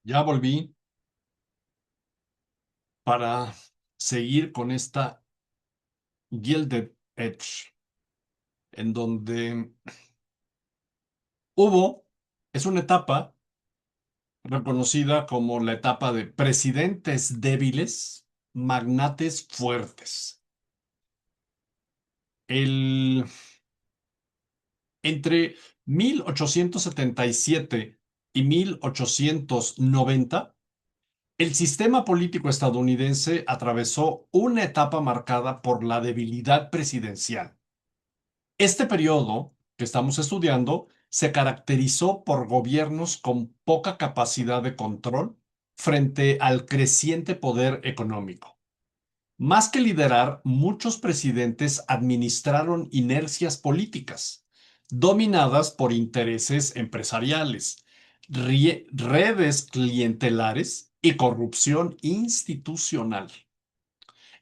Ya volví para seguir con esta Gilded Edge, en donde hubo, es una etapa reconocida como la etapa de presidentes débiles, magnates fuertes. El, entre 1877 y 1890, el sistema político estadounidense atravesó una etapa marcada por la debilidad presidencial. Este periodo que estamos estudiando se caracterizó por gobiernos con poca capacidad de control frente al creciente poder económico. Más que liderar, muchos presidentes administraron inercias políticas, dominadas por intereses empresariales, redes clientelares y corrupción institucional.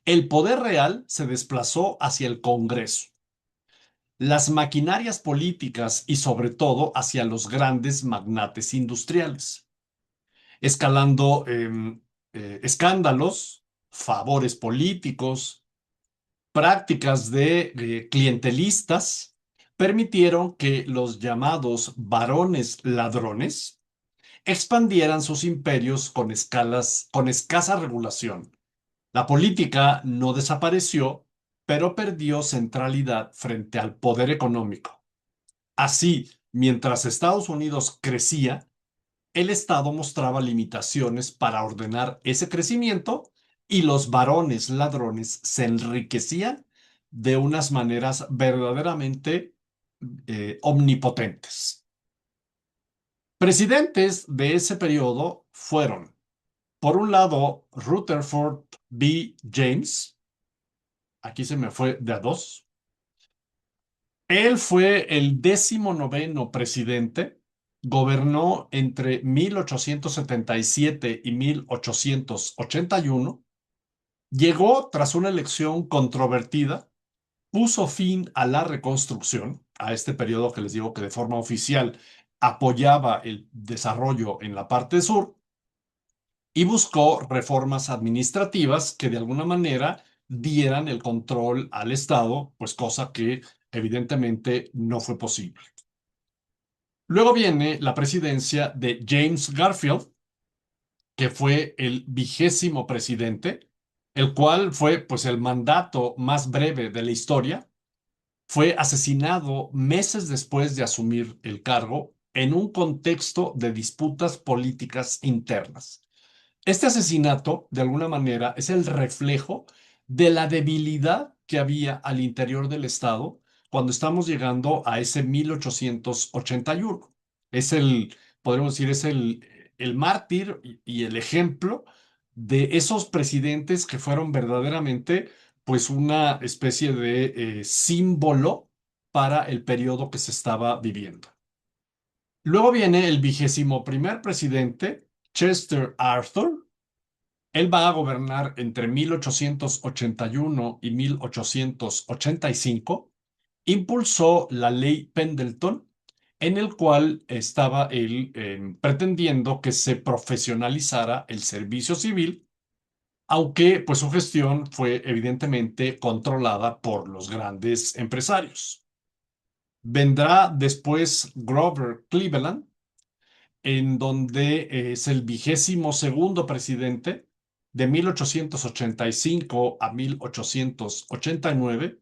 El poder real se desplazó hacia el Congreso, las maquinarias políticas y sobre todo hacia los grandes magnates industriales, escalando escándalos, favores políticos, prácticas de clientelistas, permitieron que los llamados varones ladrones expandieran sus imperios con escasa regulación. La política no desapareció, pero perdió centralidad frente al poder económico. Así, mientras Estados Unidos crecía, el Estado mostraba limitaciones para ordenar ese crecimiento y los varones ladrones se enriquecían de unas maneras verdaderamente omnipotentes. Presidentes de ese periodo fueron, por un lado, Rutherford B. James, aquí se me fue de a dos. Él fue el 19º presidente, gobernó entre 1877 y 1881, llegó tras una elección controvertida, puso fin a la reconstrucción, a este periodo que les digo que de forma oficial apoyaba el desarrollo en la parte sur, y buscó reformas administrativas que de alguna manera dieran el control al Estado, pues cosa que evidentemente no fue posible. Luego viene la presidencia de James Garfield, que fue el 20º presidente, el cual fue pues el mandato más breve de la historia. Fue asesinado meses después de asumir el cargo en un contexto de disputas políticas internas. Este asesinato, de alguna manera, es el reflejo de la debilidad que había al interior del Estado cuando estamos llegando a ese 1881. Es podríamos decir, es el mártir y el ejemplo de esos presidentes que fueron verdaderamente, pues, una especie de símbolo para el periodo que se estaba viviendo. Luego viene el 21º presidente, Chester Arthur. Él va a gobernar entre 1881 y 1885. Impulsó la ley Pendleton, en el cual estaba él pretendiendo que se profesionalizara el servicio civil, aunque pues su gestión fue evidentemente controlada por los grandes empresarios. Vendrá después Grover Cleveland, en donde es el 22º presidente de 1885 a 1889,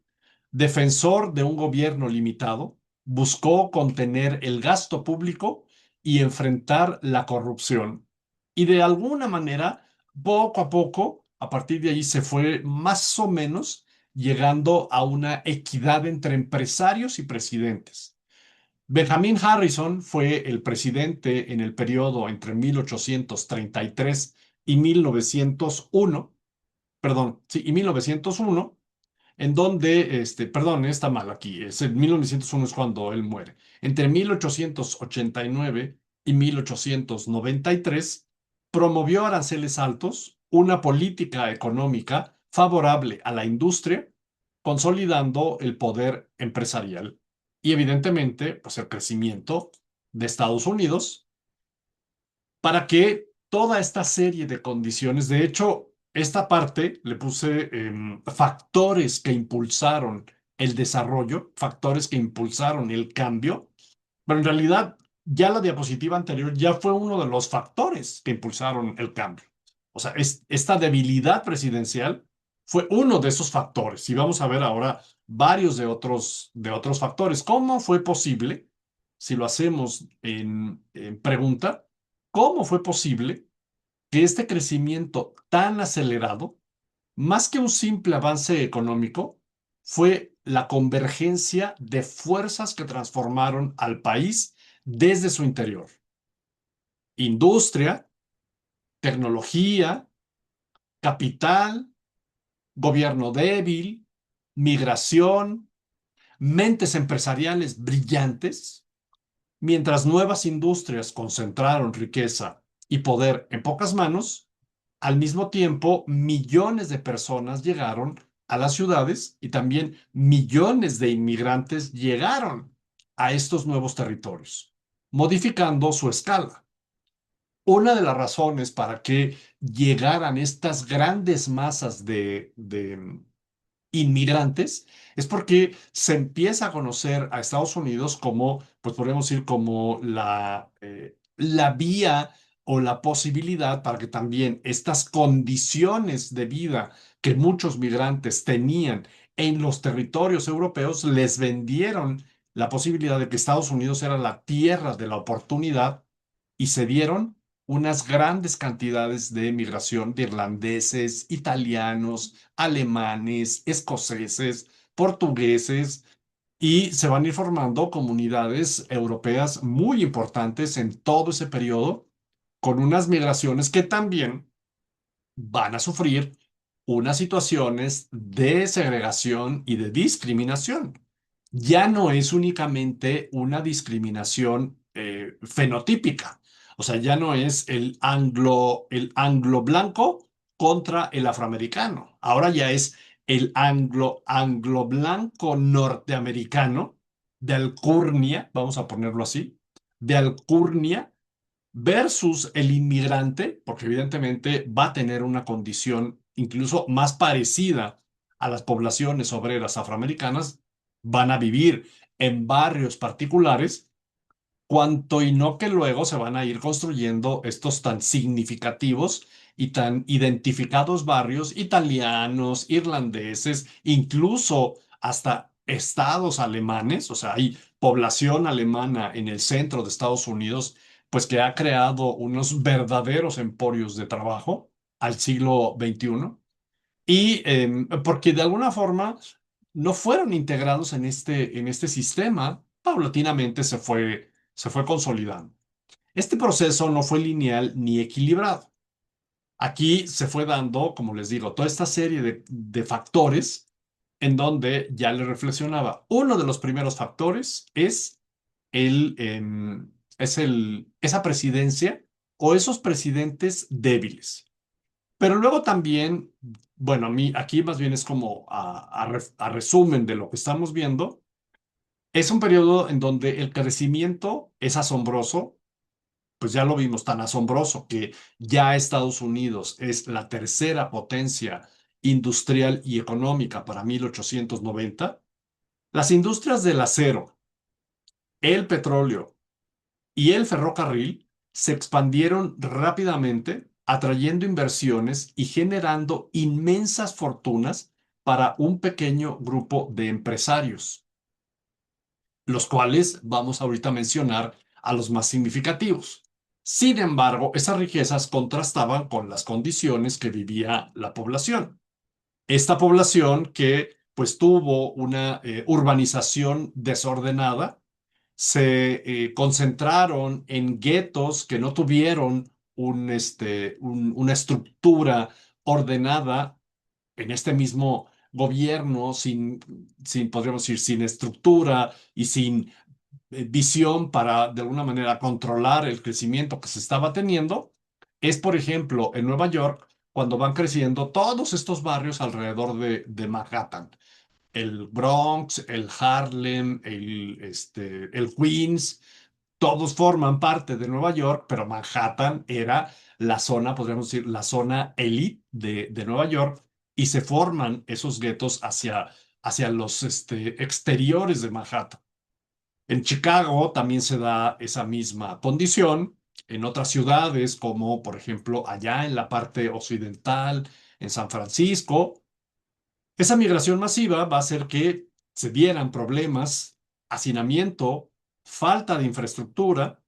defensor de un gobierno limitado, buscó contener el gasto público y enfrentar la corrupción. Y de alguna manera, poco a poco, a partir de ahí se fue más o menos llegando a una equidad entre empresarios y presidentes. Benjamin Harrison fue el presidente en el periodo entre 1833 y 1901, perdón, sí, y 1901, en donde, perdón, está mal aquí, es en 1901 es cuando él muere. Entre 1889 y 1893, promovió aranceles altos, una política económica favorable a la industria, consolidando el poder empresarial y evidentemente, pues el crecimiento de Estados Unidos para que toda esta serie de condiciones. De hecho, esta parte le puse factores que impulsaron el desarrollo, factores que impulsaron el cambio, pero en realidad ya la diapositiva anterior ya fue uno de los factores que impulsaron el cambio. O sea, esta debilidad presidencial fue uno de esos factores. Y vamos a ver ahora varios de otros factores. ¿Cómo fue posible, si lo hacemos en pregunta, cómo fue posible que este crecimiento tan acelerado, más que un simple avance económico, fue la convergencia de fuerzas que transformaron al país desde su interior? Industria, tecnología, capital, gobierno débil, migración, mentes empresariales brillantes, mientras nuevas industrias concentraron riqueza y poder en pocas manos. Al mismo tiempo, millones de personas llegaron a las ciudades y también millones de inmigrantes llegaron a estos nuevos territorios, modificando su escala. Una de las razones para que llegaran estas grandes masas de inmigrantes es porque se empieza a conocer a Estados Unidos como, pues podemos decir, como la vía o la posibilidad para que también estas condiciones de vida que muchos migrantes tenían en los territorios europeos les vendieron la posibilidad de que Estados Unidos era la tierra de la oportunidad y se dieron unas grandes cantidades de migración de irlandeses, italianos, alemanes, escoceses, portugueses, y se van a ir formando comunidades europeas muy importantes en todo ese periodo, con unas migraciones que también van a sufrir unas situaciones de segregación y de discriminación. Ya no es únicamente una discriminación fenotípica, o sea, ya no es el anglo blanco contra el afroamericano, ahora ya es el anglo blanco norteamericano de alcurnia, vamos a ponerlo así, de alcurnia versus el inmigrante, porque evidentemente va a tener una condición incluso más parecida a las poblaciones obreras afroamericanas, van a vivir en barrios particulares, cuanto y no que luego se van a ir construyendo estos tan significativos y tan identificados barrios italianos, irlandeses, incluso hasta estados alemanes, o sea, hay población alemana en el centro de Estados Unidos, pues que ha creado unos verdaderos emporios de trabajo al siglo XXI y porque de alguna forma no fueron integrados en este sistema, paulatinamente se fue consolidando. Este proceso no fue lineal ni equilibrado. Aquí se fue dando, como les digo, toda esta serie de factores en donde ya le reflexionaba. Uno de los primeros factores esa presidencia o esos presidentes débiles. Pero luego también, bueno, a mí aquí más bien es como a resumen de lo que estamos viendo, es un periodo en donde el crecimiento es asombroso, pues ya lo vimos tan asombroso que ya Estados Unidos es la tercera potencia industrial y económica para 1890. Las industrias del acero, el petróleo y el ferrocarril se expandieron rápidamente, atrayendo inversiones y generando inmensas fortunas para un pequeño grupo de empresarios, los cuales vamos ahorita a mencionar a los más significativos. Sin embargo, esas riquezas contrastaban con las condiciones que vivía la población. Esta población que pues tuvo una urbanización desordenada, se concentraron en guetos que no tuvieron una estructura ordenada en este mismo gobierno, podríamos decir, sin estructura y sin visión para, de alguna manera, controlar el crecimiento que se estaba teniendo. Es, por ejemplo, en Nueva York, cuando van creciendo todos estos barrios alrededor de Manhattan, el Bronx, el Harlem, el Queens, todos forman parte de Nueva York, pero Manhattan era la zona, podríamos decir, la zona elite de Nueva York, y se forman esos guetos hacia los exteriores de Manhattan. En Chicago también se da esa misma condición. En otras ciudades, como por ejemplo allá en la parte occidental, en San Francisco, esa migración masiva va a hacer que se dieran problemas, hacinamiento, falta de infraestructura,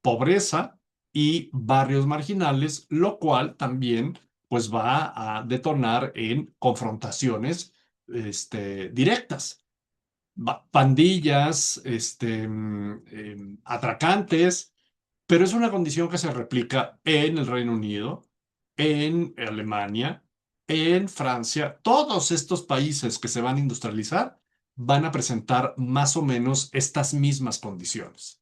pobreza y barrios marginales, lo cual también pues va a detonar en confrontaciones directas, pandillas, atracantes, pero es una condición que se replica en el Reino Unido, en Alemania, en Francia. Todos estos países que se van a industrializar van a presentar más o menos estas mismas condiciones.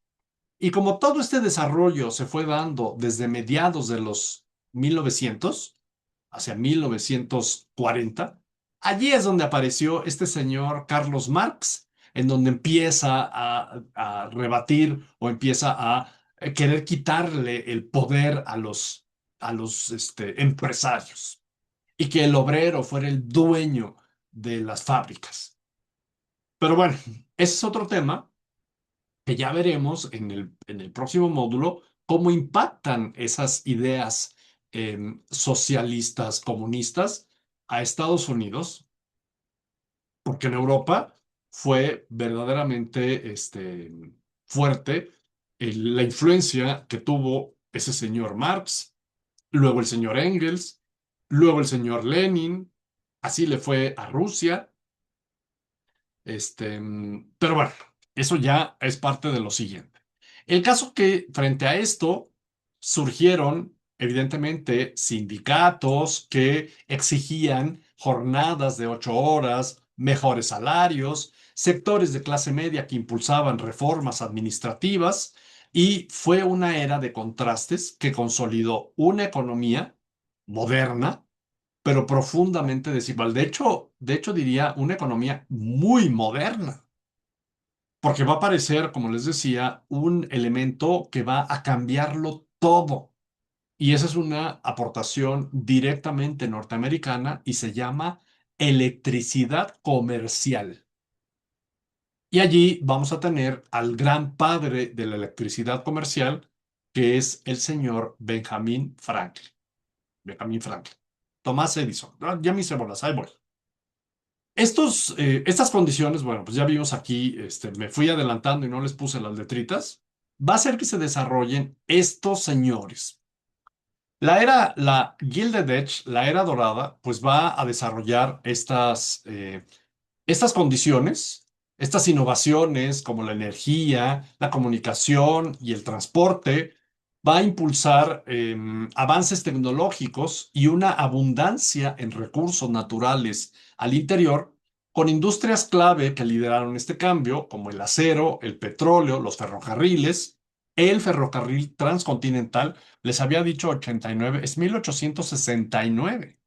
Y como todo este desarrollo se fue dando desde mediados de los 1900 hacia 1940, allí es donde apareció este señor Carlos Marx, en donde empieza a rebatir o empieza a querer quitarle el poder a los empresarios y que el obrero fuera el dueño de las fábricas. Pero bueno, ese es otro tema que ya veremos en el próximo módulo cómo impactan esas ideas socialistas, comunistas a Estados Unidos, porque en Europa fue verdaderamente fuerte la influencia que tuvo ese señor Marx, luego el señor Engels, luego el señor Lenin, así le fue a Rusia. Pero bueno, eso ya es parte de lo siguiente. El caso que frente a esto surgieron, evidentemente, sindicatos que exigían jornadas de 8 horas, mejores salarios, sectores de clase media que impulsaban reformas administrativas y fue una era de contrastes que consolidó una economía moderna pero profundamente desigual. De hecho, diría una economía muy moderna, porque va a aparecer, como les decía, un elemento que va a cambiarlo todo. Y esa es una aportación directamente norteamericana y se llama electricidad comercial. Y allí vamos a tener al gran padre de la electricidad comercial, que es el señor Benjamin Franklin. Benjamin Franklin. Tomás Edison. Ya mis cebolas, ahí voy. Estas condiciones, bueno, pues ya vimos aquí, me fui adelantando y no les puse las letritas, va a hacer que se desarrollen estos señores. La Gilded Age, la era dorada, pues va a desarrollar estas condiciones, estas innovaciones como la energía, la comunicación y el transporte, va a impulsar avances tecnológicos y una abundancia en recursos naturales al interior, con industrias clave que lideraron este cambio, como el acero, el petróleo, los ferrocarriles. El ferrocarril transcontinental, les había dicho 89, es 1869,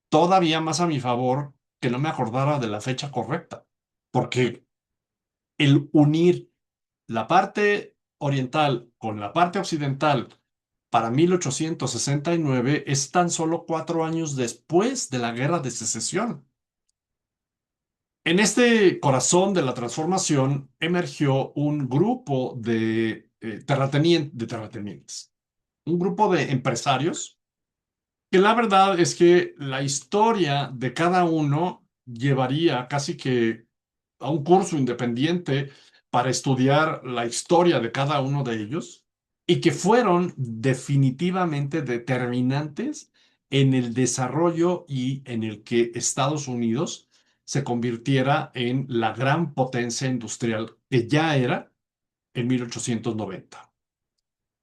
todavía más a mi favor que no me acordara de la fecha correcta, porque el unir la parte oriental con la parte occidental para 1869 es tan solo 4 años después de la Guerra de Secesión. En este corazón de la transformación emergió un grupo de terratenientes, un grupo de empresarios que la verdad es que la historia de cada uno llevaría casi que a un curso independiente para estudiar la historia de cada uno de ellos y que fueron definitivamente determinantes en el desarrollo y en el que Estados Unidos se convirtiera en la gran potencia industrial que ya era en 1890.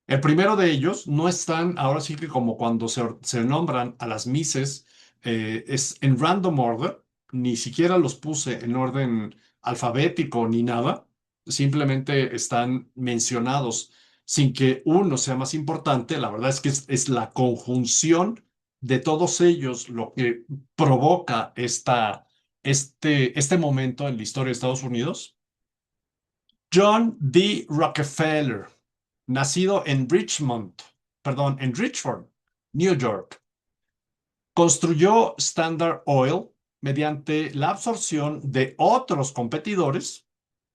El primero de ellos no están, ahora sí que como cuando se nombran a las Misses, es en random order, ni siquiera los puse en orden alfabético ni nada, simplemente están mencionados sin que uno sea más importante. La verdad es que es la conjunción de todos ellos lo que provoca este momento en la historia de Estados Unidos. John D. Rockefeller. nacido en Richmond, perdón, en Richford, New York, construyó Standard Oil mediante la absorción de otros competidores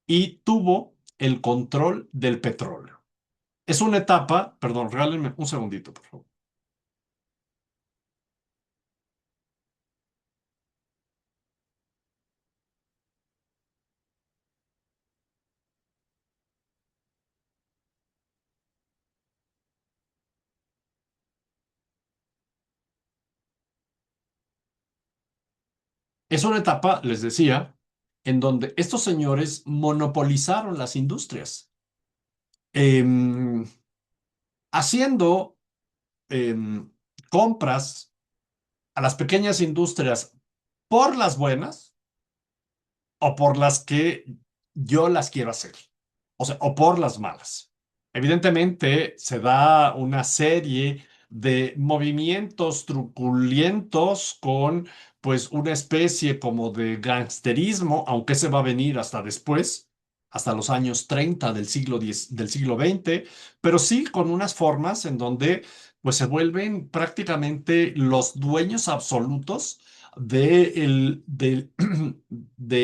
y tuvo el control del petróleo. Es una etapa, perdón, regálenme un segundito, por favor. Es una etapa, les decía, en donde estos señores monopolizaron las industrias, em, haciendo em, compras a las pequeñas industrias por las buenas o por las que yo las quiero hacer, o sea, o por las malas. Evidentemente, se da una serie de movimientos truculentos con, pues, una especie como de gangsterismo, aunque se va a venir hasta después, hasta los años 30 del siglo XX, pero sí con unas formas en donde, pues, se vuelven prácticamente los dueños absolutos de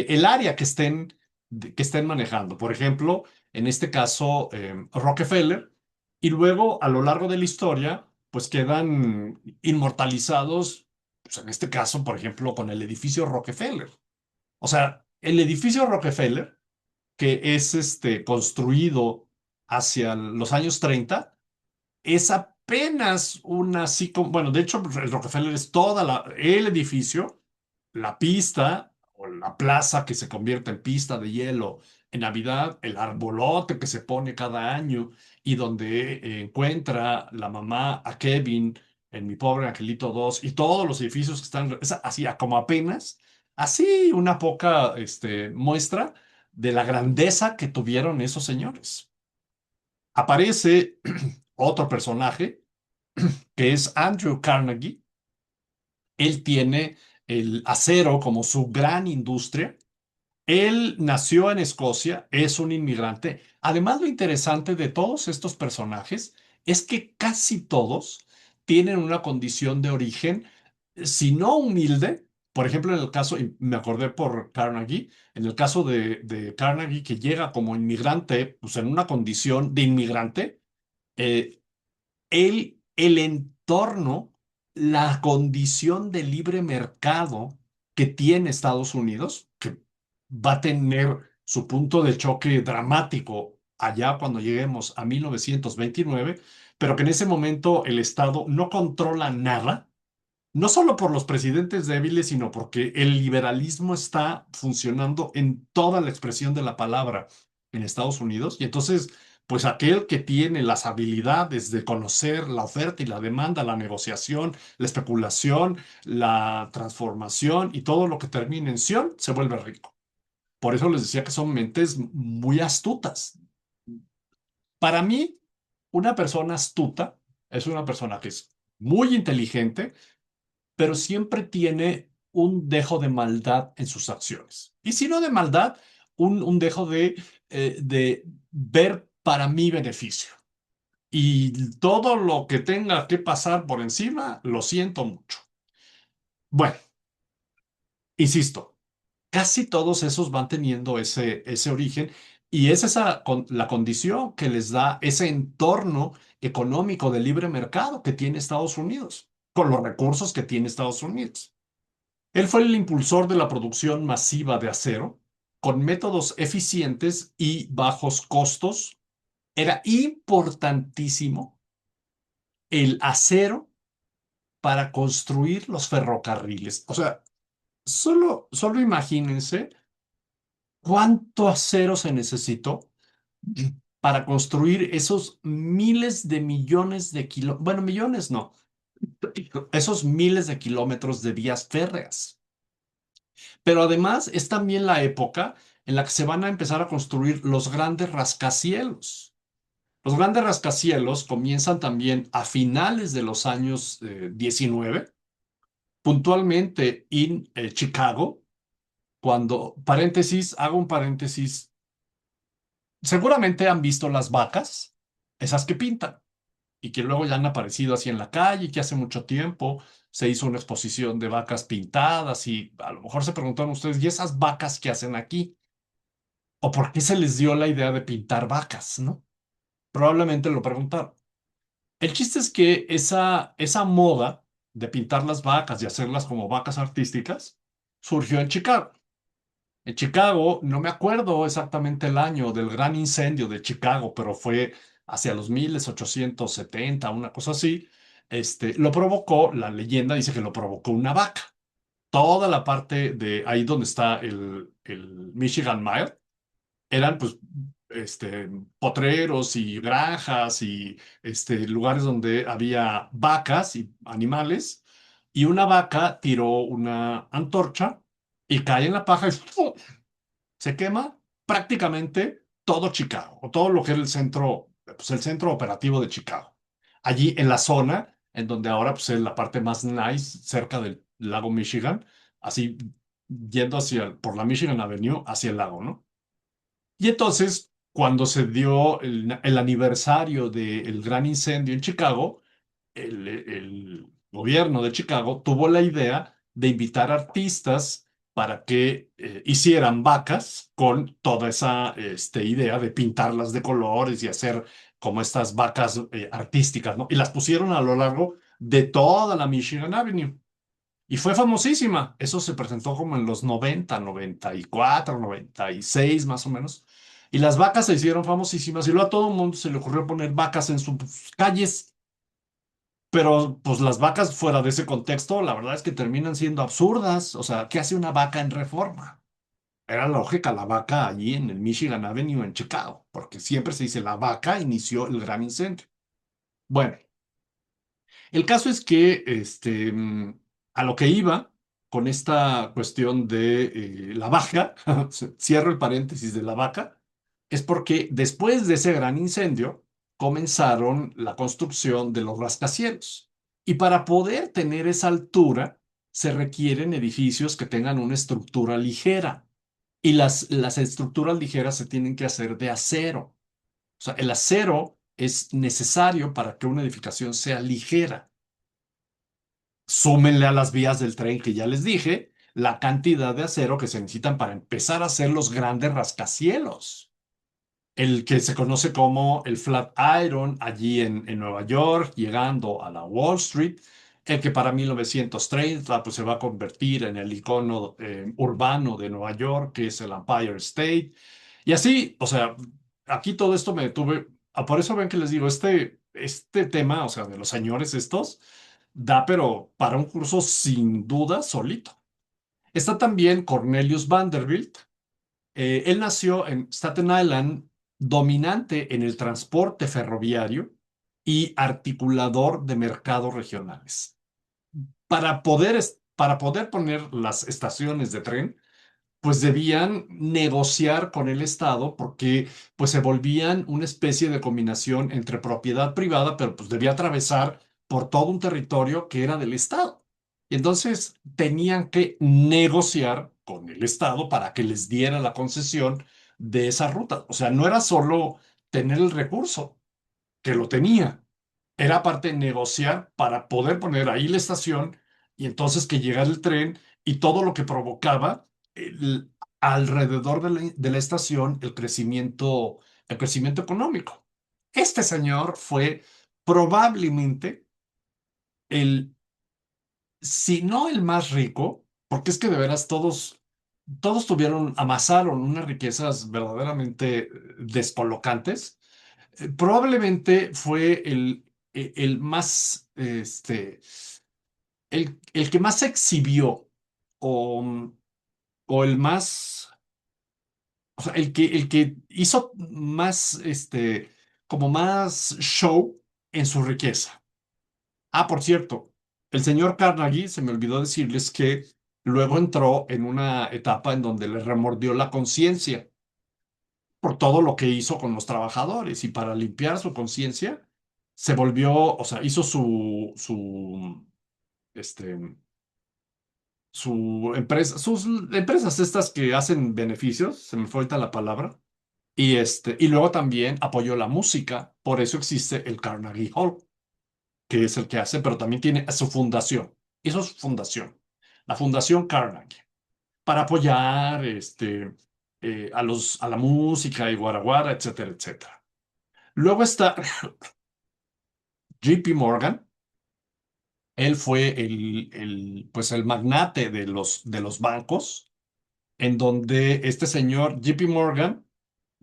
el área que estén manejando. Por ejemplo, en este caso, Rockefeller, y luego a lo largo de la historia, pues quedan inmortalizados, pues en este caso, por ejemplo, con el edificio Rockefeller. O sea, el edificio Rockefeller, que es construido hacia los años 30, es apenas una así como, bueno, de hecho, el Rockefeller es el edificio, la pista o la plaza que se convierte en pista de hielo en Navidad, el arbolote que se pone cada año y donde encuentra la mamá a Kevin en Mi Pobre Angelito 2 y todos los edificios que están es así como apenas, así una poca muestra de la grandeza que tuvieron esos señores. Aparece otro personaje que es Andrew Carnegie. Él tiene el acero como su gran industria. Él nació en Escocia, es un inmigrante. Además, lo interesante de todos estos personajes es que casi todos tienen una condición de origen, si no humilde, por ejemplo, en el caso, y me acordé por Carnegie, en el caso de Carnegie, que llega como inmigrante, pues en una condición de inmigrante, eh, el entorno, la condición de libre mercado que tiene Estados Unidos, que va a tener su punto de choque dramático allá cuando lleguemos a 1929, pero que en ese momento el Estado no controla nada, no solo por los presidentes débiles, sino porque el liberalismo está funcionando en toda la expresión de la palabra en Estados Unidos. Y entonces, pues aquel que tiene las habilidades de conocer la oferta y la demanda, la negociación, la especulación, la transformación y todo lo que termina en ción, se vuelve rico. Por eso les decía que son mentes muy astutas. Para mí, una persona astuta es una persona que es muy inteligente, pero siempre tiene un dejo de maldad en sus acciones. Y si no de maldad, un dejo de ver para mi beneficio. Y todo lo que tenga que pasar por encima, lo siento mucho. Bueno, insisto, casi todos esos van teniendo ese origen y es la condición que les da ese entorno económico de libre mercado que tiene Estados Unidos, con los recursos que tiene Estados Unidos. Él fue el impulsor de la producción masiva de acero con métodos eficientes y bajos costos. Era importantísimo el acero para construir los ferrocarriles. O sea, solo imagínense cuánto acero se necesitó para construir esos miles de millones de kilómetros, bueno, millones no, esos miles de kilómetros de vías férreas. Pero además es también la época en la que se van a empezar a construir los grandes rascacielos. Los grandes rascacielos comienzan también a finales de los años 19, puntualmente en Chicago, cuando, paréntesis, hago un paréntesis, seguramente han visto las vacas esas que pintan y que luego ya han aparecido así en la calle, que hace mucho tiempo se hizo una exposición de vacas pintadas y a lo mejor se preguntaron ustedes, ¿y esas vacas qué hacen aquí? ¿O por qué se les dio la idea de pintar vacas, no? Probablemente lo preguntaron. El chiste es que esa moda de pintar las vacas y hacerlas como vacas artísticas surgió en Chicago. En Chicago, no me acuerdo exactamente el año del gran incendio de Chicago, pero fue hacia los 1870, una cosa así. Lo provocó, la leyenda dice que lo provocó una vaca. Toda la parte de ahí donde está el Michigan Mile eran pues potreros y granjas y lugares donde había vacas y animales. Y una vaca tiró una antorcha y cae en la paja y ¡fu! Se quema prácticamente todo Chicago, o todo lo que era el centro operativo de Chicago. Allí en la zona, en donde ahora pues, es la parte más nice, cerca del lago Michigan, así yendo por la Michigan Avenue hacia el lago, ¿no? Y entonces, cuando se dio el aniversario del gran incendio en Chicago, el gobierno de Chicago tuvo la idea de invitar artistas para que hicieran vacas con toda esa idea de pintarlas de colores y hacer como estas vacas artísticas, ¿no? Y las pusieron a lo largo de toda la Michigan Avenue. Y fue famosísima. Eso se presentó como en los 90, 94, 96 más o menos. Y las vacas se hicieron famosísimas y luego a todo el mundo se le ocurrió poner vacas en sus calles. Pero pues las vacas fuera de ese contexto, la verdad es que terminan siendo absurdas. O sea, ¿qué hace una vaca en Reforma? Era lógica la vaca allí en el Michigan Avenue en Chicago, porque siempre se dice la vaca inició el gran incendio. Bueno, el caso es que a lo que iba con esta cuestión de la vaca, cierro el paréntesis de la vaca, es porque después de ese gran incendio comenzaron la construcción de los rascacielos. Y para poder tener esa altura, se requieren edificios que tengan una estructura ligera. Y las estructuras ligeras se tienen que hacer de acero. O sea, el acero es necesario para que una edificación sea ligera. Súmenle a las vías del tren que ya les dije la cantidad de acero que se necesitan para empezar a hacer los grandes rascacielos. El que se conoce como el Flatiron allí en Nueva York, llegando a la Wall Street, el que para 1930 pues, se va a convertir en el icono urbano de Nueva York, que es el Empire State. Y así, o sea, aquí todo esto me detuve. Por eso ven que les digo, este tema, o sea, de los señores estos, da pero para un curso sin duda solito. Está también Cornelius Vanderbilt. Él nació en Staten Island, dominante en el transporte ferroviario y articulador de mercados regionales. Para poder poner las estaciones de tren, pues debían negociar con el Estado porque pues se volvían una especie de combinación entre propiedad privada, pero pues debía atravesar por todo un territorio que era del Estado. Y entonces tenían que negociar con el Estado para que les diera la concesión de esa ruta. O sea, no era solo tener el recurso, que lo tenía. Era aparte negociar para poder poner ahí la estación y entonces que llegara el tren y todo lo que provocaba alrededor de la estación el crecimiento económico. Este señor fue probablemente el, si no el más rico, porque es que de veras todos amasaron unas riquezas verdaderamente descolocantes. Probablemente fue el más, el que más exhibió o, o el más, o sea, el que hizo más, como más show en su riqueza. Ah, por cierto, el señor Carnegie, se me olvidó decirles que luego entró en una etapa en donde le remordió la conciencia por todo lo que hizo con los trabajadores y para limpiar su conciencia se volvió, o sea, hizo este, sus empresas estas que hacen beneficios, se me fue ahorita la palabra, y luego también apoyó la música, por eso existe el Carnegie Hall, que es el que hace, pero también tiene su fundación. Eso es su fundación, la Fundación Carnegie, para apoyar a la música y guaraguara, etcétera, etcétera. Luego está JP Morgan. Él fue pues el magnate de los bancos, en donde este señor JP Morgan,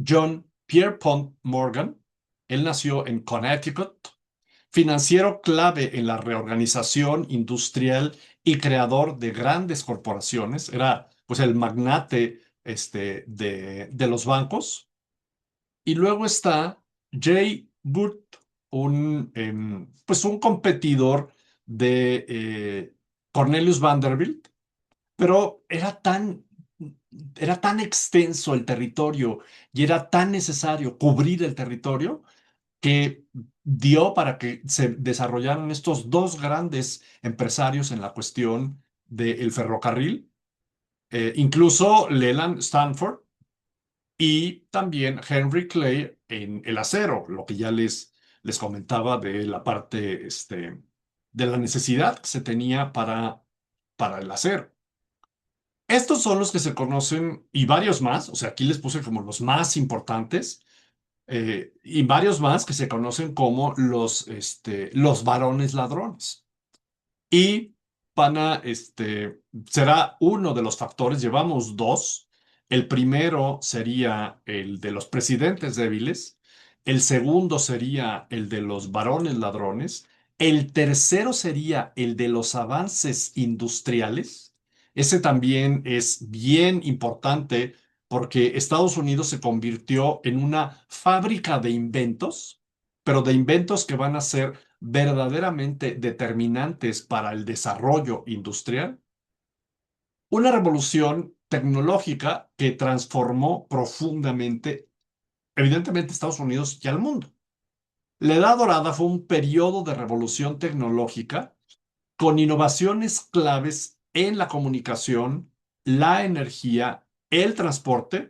John Pierpont Morgan, él nació en Connecticut, financiero clave en la reorganización industrial y creador de grandes corporaciones. Era pues el magnate de los bancos. Y luego está Jay Booth, pues un competidor de Cornelius Vanderbilt, pero era tan extenso el territorio y era tan necesario cubrir el territorio que dio para que se desarrollaran estos dos grandes empresarios en la cuestión del ferrocarril, incluso Leland Stanford y también Henry Clay en el acero, lo que ya les comentaba de la parte de la necesidad que se tenía para el acero. Estos son los que se conocen y varios más, o sea, aquí les puse como los más importantes y varios más que se conocen como los varones ladrones. Y será uno de los factores, llevamos dos. El primero sería el de los presidentes débiles, el segundo sería el de los varones ladrones, el tercero sería el de los avances industriales. Ese también es bien importante porque Estados Unidos se convirtió en una fábrica de inventos, pero de inventos que van a ser verdaderamente determinantes para el desarrollo industrial, una revolución tecnológica que transformó profundamente, evidentemente, Estados Unidos y al mundo. La Edad Dorada fue un periodo de revolución tecnológica con innovaciones claves en la comunicación, la energía, el transporte.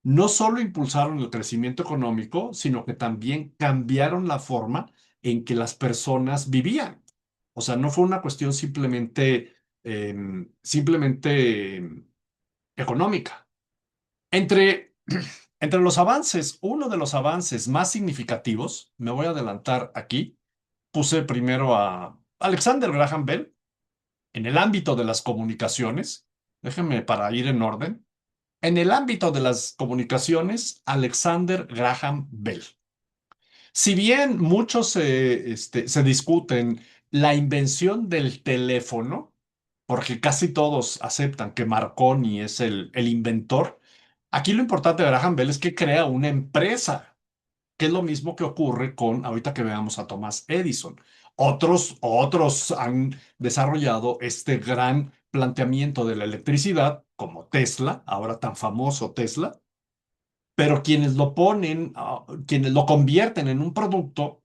No solo impulsaron el crecimiento económico, sino que también cambiaron la forma en que las personas vivían. O sea, no fue una cuestión simplemente económica. Entre, entre los avances, uno de los avances más significativos, me voy a adelantar aquí, puse primero a Alexander Graham Bell en el ámbito de las comunicaciones. Déjenme para ir en orden. En el ámbito de las comunicaciones, Alexander Graham Bell. Si bien muchos se discuten la invención del teléfono, porque casi todos aceptan que Marconi es el inventor, aquí lo importante de Graham Bell es que crea una empresa, que es lo mismo que ocurre con, ahorita que veamos a Thomas Edison. Otros han desarrollado este gran planteamiento de la electricidad, como Tesla, ahora tan famoso Tesla, pero quienes lo ponen, quienes lo convierten en un producto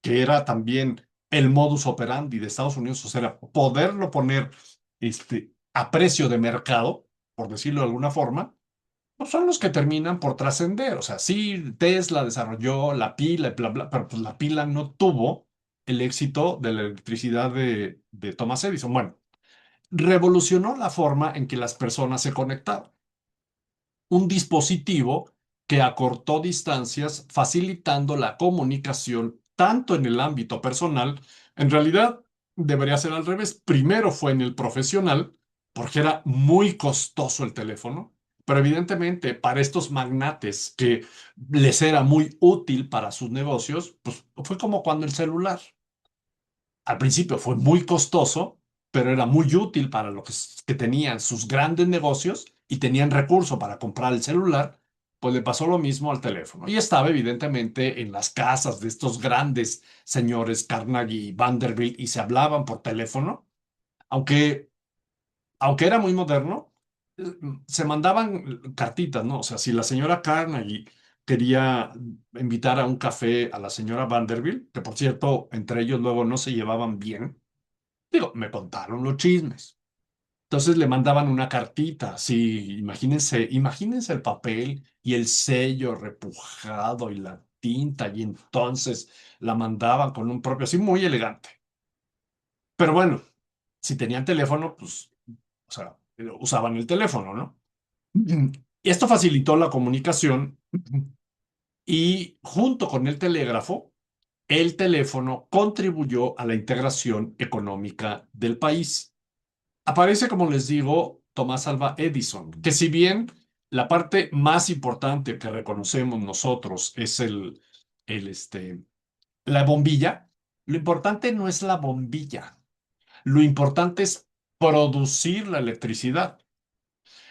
que era también el modus operandi de Estados Unidos, o sea, poderlo poner a precio de mercado, por decirlo de alguna forma, pues son los que terminan por trascender. O sea, sí, Tesla desarrolló la pila y bla, bla, pero pues la pila no tuvo el éxito de la electricidad de Thomas Edison. Bueno, revolucionó la forma en que las personas se conectaban, un dispositivo que acortó distancias, facilitando la comunicación tanto en el ámbito personal, en realidad debería ser al revés. Primero fue en el profesional, porque era muy costoso el teléfono, pero evidentemente para estos magnates que les era muy útil para sus negocios, pues fue como cuando el celular. Al principio fue muy costoso, pero era muy útil para los que tenían sus grandes negocios y tenían recurso para comprar el celular, pues le pasó lo mismo al teléfono. Y estaba evidentemente en las casas de estos grandes señores Carnegie y Vanderbilt y se hablaban por teléfono, aunque, aunque era muy moderno, se mandaban cartitas, ¿no? O sea, si la señora Carnegie quería invitar a un café a la señora Vanderbilt, que por cierto, entre ellos luego no se llevaban bien. Digo, me contaron los chismes. Entonces le mandaban una cartita, sí, imagínense el papel y el sello repujado y la tinta, y entonces la mandaban con un propio, así muy elegante. Pero bueno, si tenían teléfono, pues, o sea, usaban el teléfono, ¿no? Y esto facilitó la comunicación y junto con el telégrafo, el teléfono contribuyó a la integración económica del país. Aparece, como les digo, Tomás Alva Edison, que si bien la parte más importante que reconocemos nosotros es la bombilla, lo importante no es la bombilla, lo importante es producir la electricidad,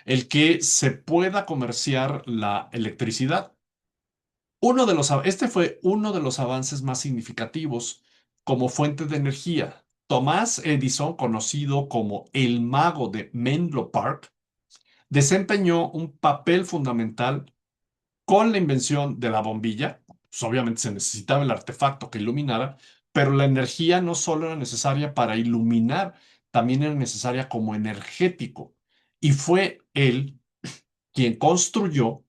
el que se pueda comerciar la electricidad. Este fue uno de los avances más significativos como fuente de energía. Tomás Edison, conocido como el mago de Menlo Park, desempeñó un papel fundamental con la invención de la bombilla. Pues obviamente se necesitaba el artefacto que iluminara, pero la energía no solo era necesaria para iluminar, también era necesaria como energético. Y fue él quien construyó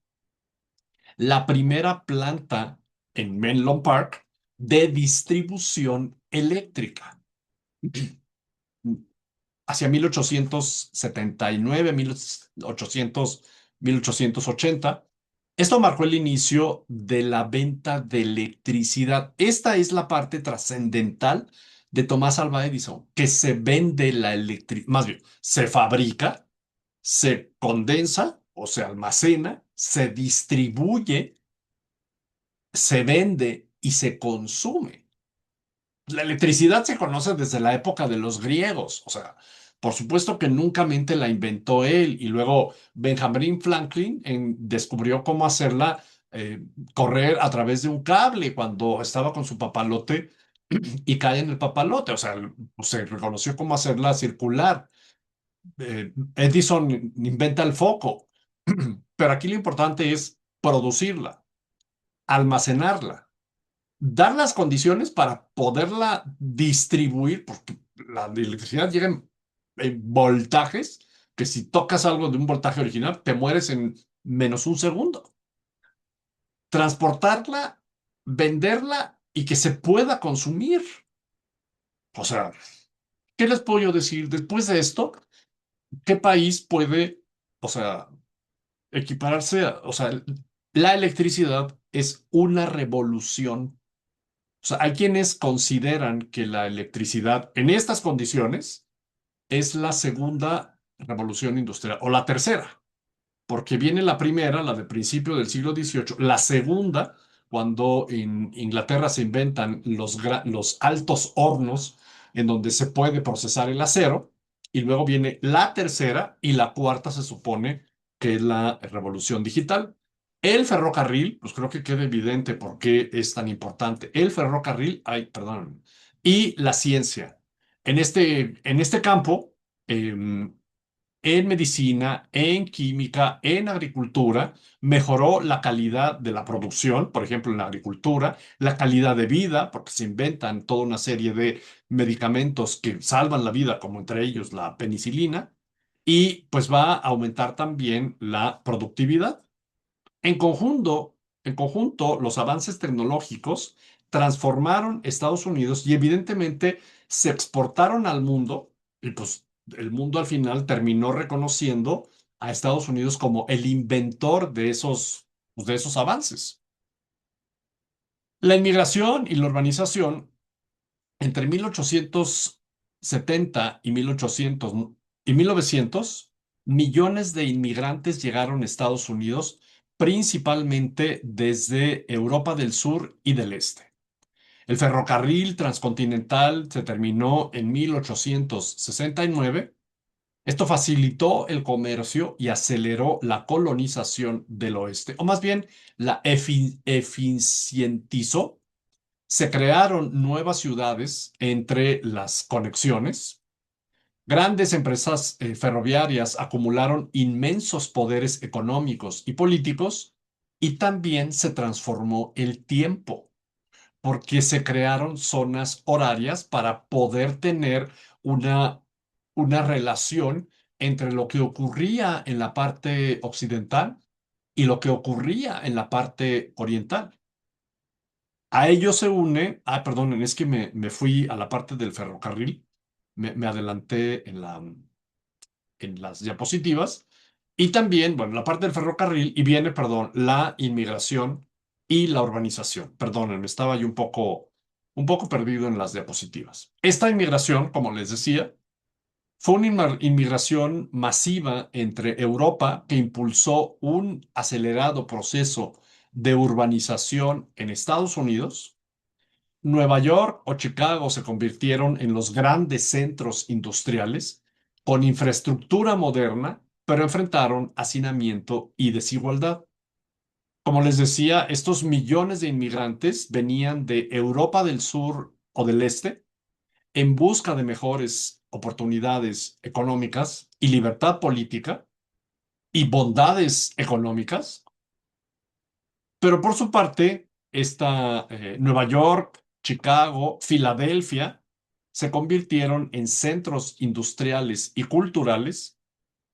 la primera planta en Menlo Park de distribución eléctrica. Hacia 1879, 1880. Esto marcó el inicio de la venta de electricidad. Esta es la parte trascendental de Tomás Alva Edison, que se vende la electricidad, más bien, se fabrica, se condensa o se almacena, se distribuye, se vende y se consume. La electricidad se conoce desde la época de los griegos, o sea, por supuesto que nunca mente la inventó él y luego Benjamin Franklin descubrió cómo hacerla eh, correr a través de un cable cuando estaba con su papalote y cae en el papalote, o sea, se reconoció cómo hacerla circular. Edison inventa el foco, pero aquí lo importante es producirla, almacenarla, dar las condiciones para poderla distribuir, porque la electricidad llega en voltajes, que si tocas algo de un voltaje original, te mueres en menos un segundo. Transportarla, venderla y que se pueda consumir. O sea, ¿qué les puedo yo decir? Después de esto, ¿qué país puede, o sea, equipararse o sea, la electricidad es una revolución. O sea, hay quienes consideran que la electricidad en estas condiciones es la segunda revolución industrial o la tercera, porque viene la primera, la de principio del siglo XVIII, la segunda, cuando en Inglaterra se inventan los altos hornos en donde se puede procesar el acero, y luego viene la tercera y la cuarta se supone que es la revolución digital. El ferrocarril, pues creo que queda evidente por qué es tan importante. El ferrocarril, ay, perdón, y la ciencia. En este campo, em, en medicina, en química, en agricultura, mejoró la calidad de la producción, por ejemplo, en la agricultura, la calidad de vida, porque se inventan toda una serie de medicamentos que salvan la vida, como entre ellos la penicilina, y pues va a aumentar también la productividad. En conjunto, los avances tecnológicos transformaron Estados Unidos y evidentemente se exportaron al mundo y pues el mundo al final terminó reconociendo a Estados Unidos como el inventor de esos avances. La inmigración y la urbanización entre 1870 y 1900, millones de inmigrantes llegaron a Estados Unidos, principalmente desde Europa del Sur y del Este. El ferrocarril transcontinental se terminó en 1869. Esto facilitó el comercio y aceleró la colonización del oeste, o más bien la eficientizó. Se crearon nuevas ciudades entre las conexiones. Grandes empresas ferroviarias acumularon inmensos poderes económicos y políticos y también se transformó el tiempo porque se crearon zonas horarias para poder tener una, una relación entre lo que ocurría en la parte occidental y lo que ocurría en la parte oriental. A ello se une, perdonen, es que me fui a la parte del ferrocarril, me adelanté en las diapositivas, y también, bueno, la parte del ferrocarril, y viene, perdón, la inmigración y la urbanización. Perdónenme, estaba yo un poco perdido en las diapositivas. Esta inmigración, como les decía, fue una inmigración masiva entre Europa que impulsó un acelerado proceso de urbanización en Estados Unidos. Nueva York o Chicago se convirtieron en los grandes centros industriales con infraestructura moderna, pero enfrentaron hacinamiento y desigualdad. Como les decía, estos millones de inmigrantes venían de Europa del Sur o del Este en busca de mejores oportunidades económicas y libertad política y bondades económicas, pero por su parte, Nueva York, Chicago, Filadelfia se convirtieron en centros industriales y culturales.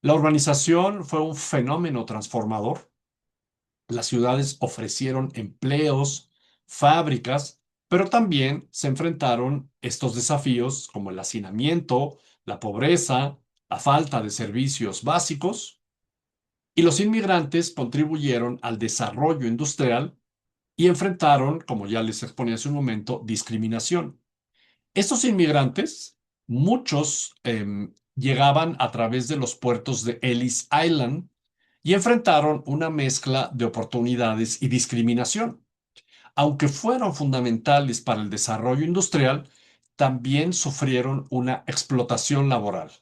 La urbanización fue un fenómeno transformador. Las ciudades ofrecieron empleos, fábricas, pero también se enfrentaron estos desafíos como el hacinamiento, la pobreza, la falta de servicios básicos, y los inmigrantes contribuyeron al desarrollo industrial y enfrentaron, como ya les exponía hace un momento, discriminación. Estos inmigrantes, muchos llegaban a través de los puertos de Ellis Island y enfrentaron una mezcla de oportunidades y discriminación. Aunque fueron fundamentales para el desarrollo industrial, también sufrieron una explotación laboral.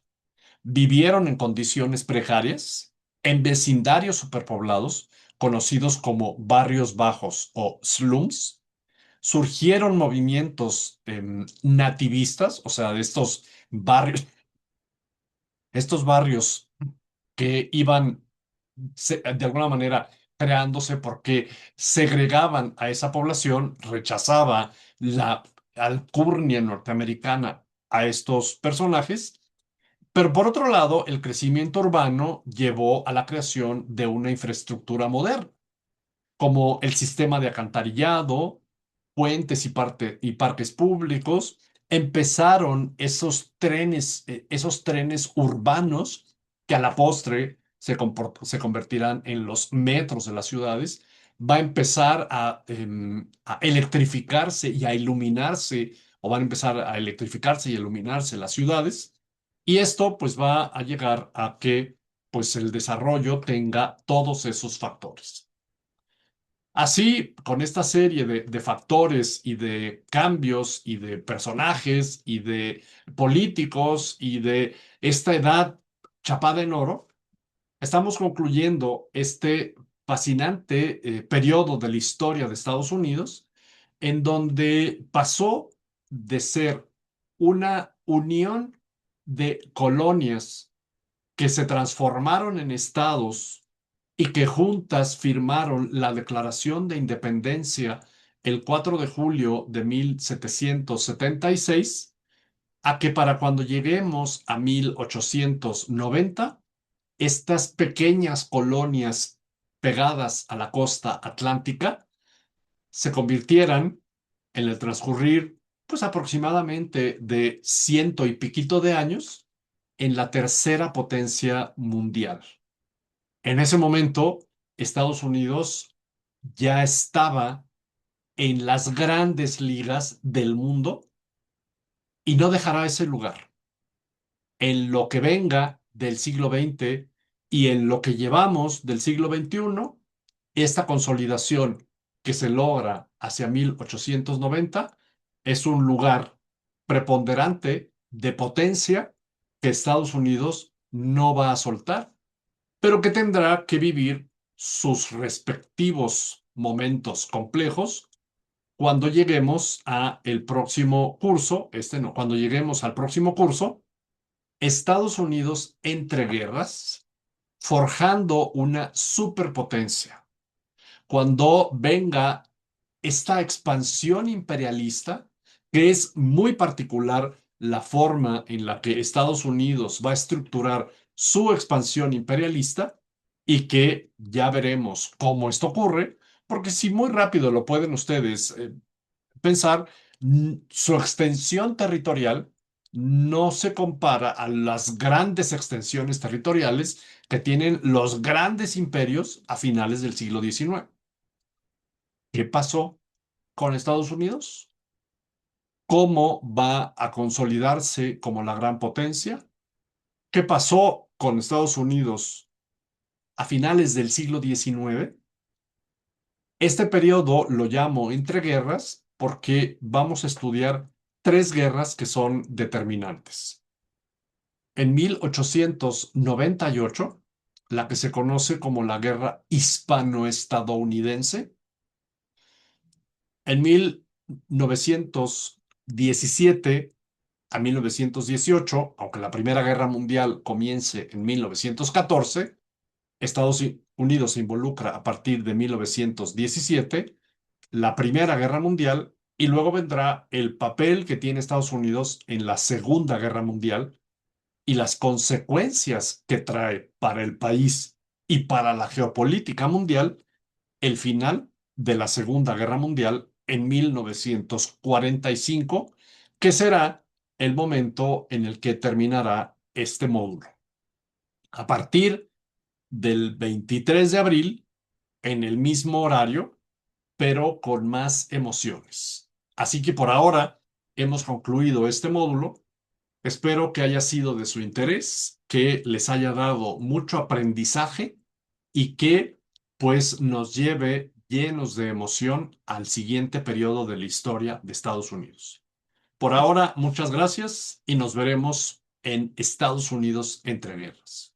Vivieron en condiciones precarias, en vecindarios superpoblados, conocidos como barrios bajos o slums. Surgieron movimientos nativistas, o sea, de estos barrios que iban de alguna manera creándose porque segregaban a esa población, rechazaba la alcurnia norteamericana a estos personajes, pero por otro lado, el crecimiento urbano llevó a la creación de una infraestructura moderna como el sistema de alcantarillado, puentes y parques públicos. Empezaron esos trenes urbanos que a la postre se convertirán en los metros de las ciudades. Va a empezar a electrificarse y a iluminarse, o van a empezar a electrificarse y a iluminarse las ciudades. Y esto pues va a llegar a que pues el desarrollo tenga todos esos factores. Así, con esta serie de factores y de cambios y de personajes y de políticos y de esta edad chapada en oro, estamos concluyendo este fascinante periodo de la historia de Estados Unidos, en donde pasó de ser una unión de colonias que se transformaron en estados y que juntas firmaron la Declaración de Independencia el 4 de julio de 1776, a que para cuando lleguemos a 1890, estas pequeñas colonias pegadas a la costa atlántica se convirtieran en el transcurrir, pues aproximadamente de ciento y piquito de años, en la tercera potencia mundial. En ese momento, Estados Unidos ya estaba en las grandes ligas del mundo y no dejará ese lugar. En lo que venga del siglo XX y en lo que llevamos del siglo XXI, esta consolidación que se logra hacia 1890 es un lugar preponderante de potencia que Estados Unidos no va a soltar, pero que tendrá que vivir sus respectivos momentos complejos cuando lleguemos a el próximo curso, no, cuando lleguemos al próximo curso, Estados Unidos entre guerras, forjando una superpotencia. Cuando venga esta expansión imperialista, que es muy particular la forma en la que Estados Unidos va a estructurar su expansión imperialista y que ya veremos cómo esto ocurre, porque si muy rápido lo pueden ustedes pensar, su extensión territorial no se compara a las grandes extensiones territoriales que tienen los grandes imperios a finales del siglo XIX. ¿Qué pasó con Estados Unidos? ¿Cómo va a consolidarse como la gran potencia? ¿Qué pasó con Estados Unidos a finales del siglo XIX? Este periodo lo llamo entreguerras porque vamos a estudiar tres guerras que son determinantes. En 1898, la que se conoce como la Guerra Hispano-Estadounidense. En 1917 a 1918, aunque la Primera Guerra Mundial comience en 1914, Estados Unidos se involucra a partir de 1917, la Primera Guerra Mundial, y luego vendrá el papel que tiene Estados Unidos en la Segunda Guerra Mundial y las consecuencias que trae para el país y para la geopolítica mundial el final de la Segunda Guerra Mundial en 1945, que será el momento en el que terminará este módulo. A partir del 23 de abril, en el mismo horario, pero con más emociones. Así que por ahora hemos concluido este módulo. Espero que haya sido de su interés, que les haya dado mucho aprendizaje y que pues nos lleve llenos de emoción al siguiente periodo de la historia de Estados Unidos. Por ahora, muchas gracias y nos veremos en Estados Unidos entre guerras.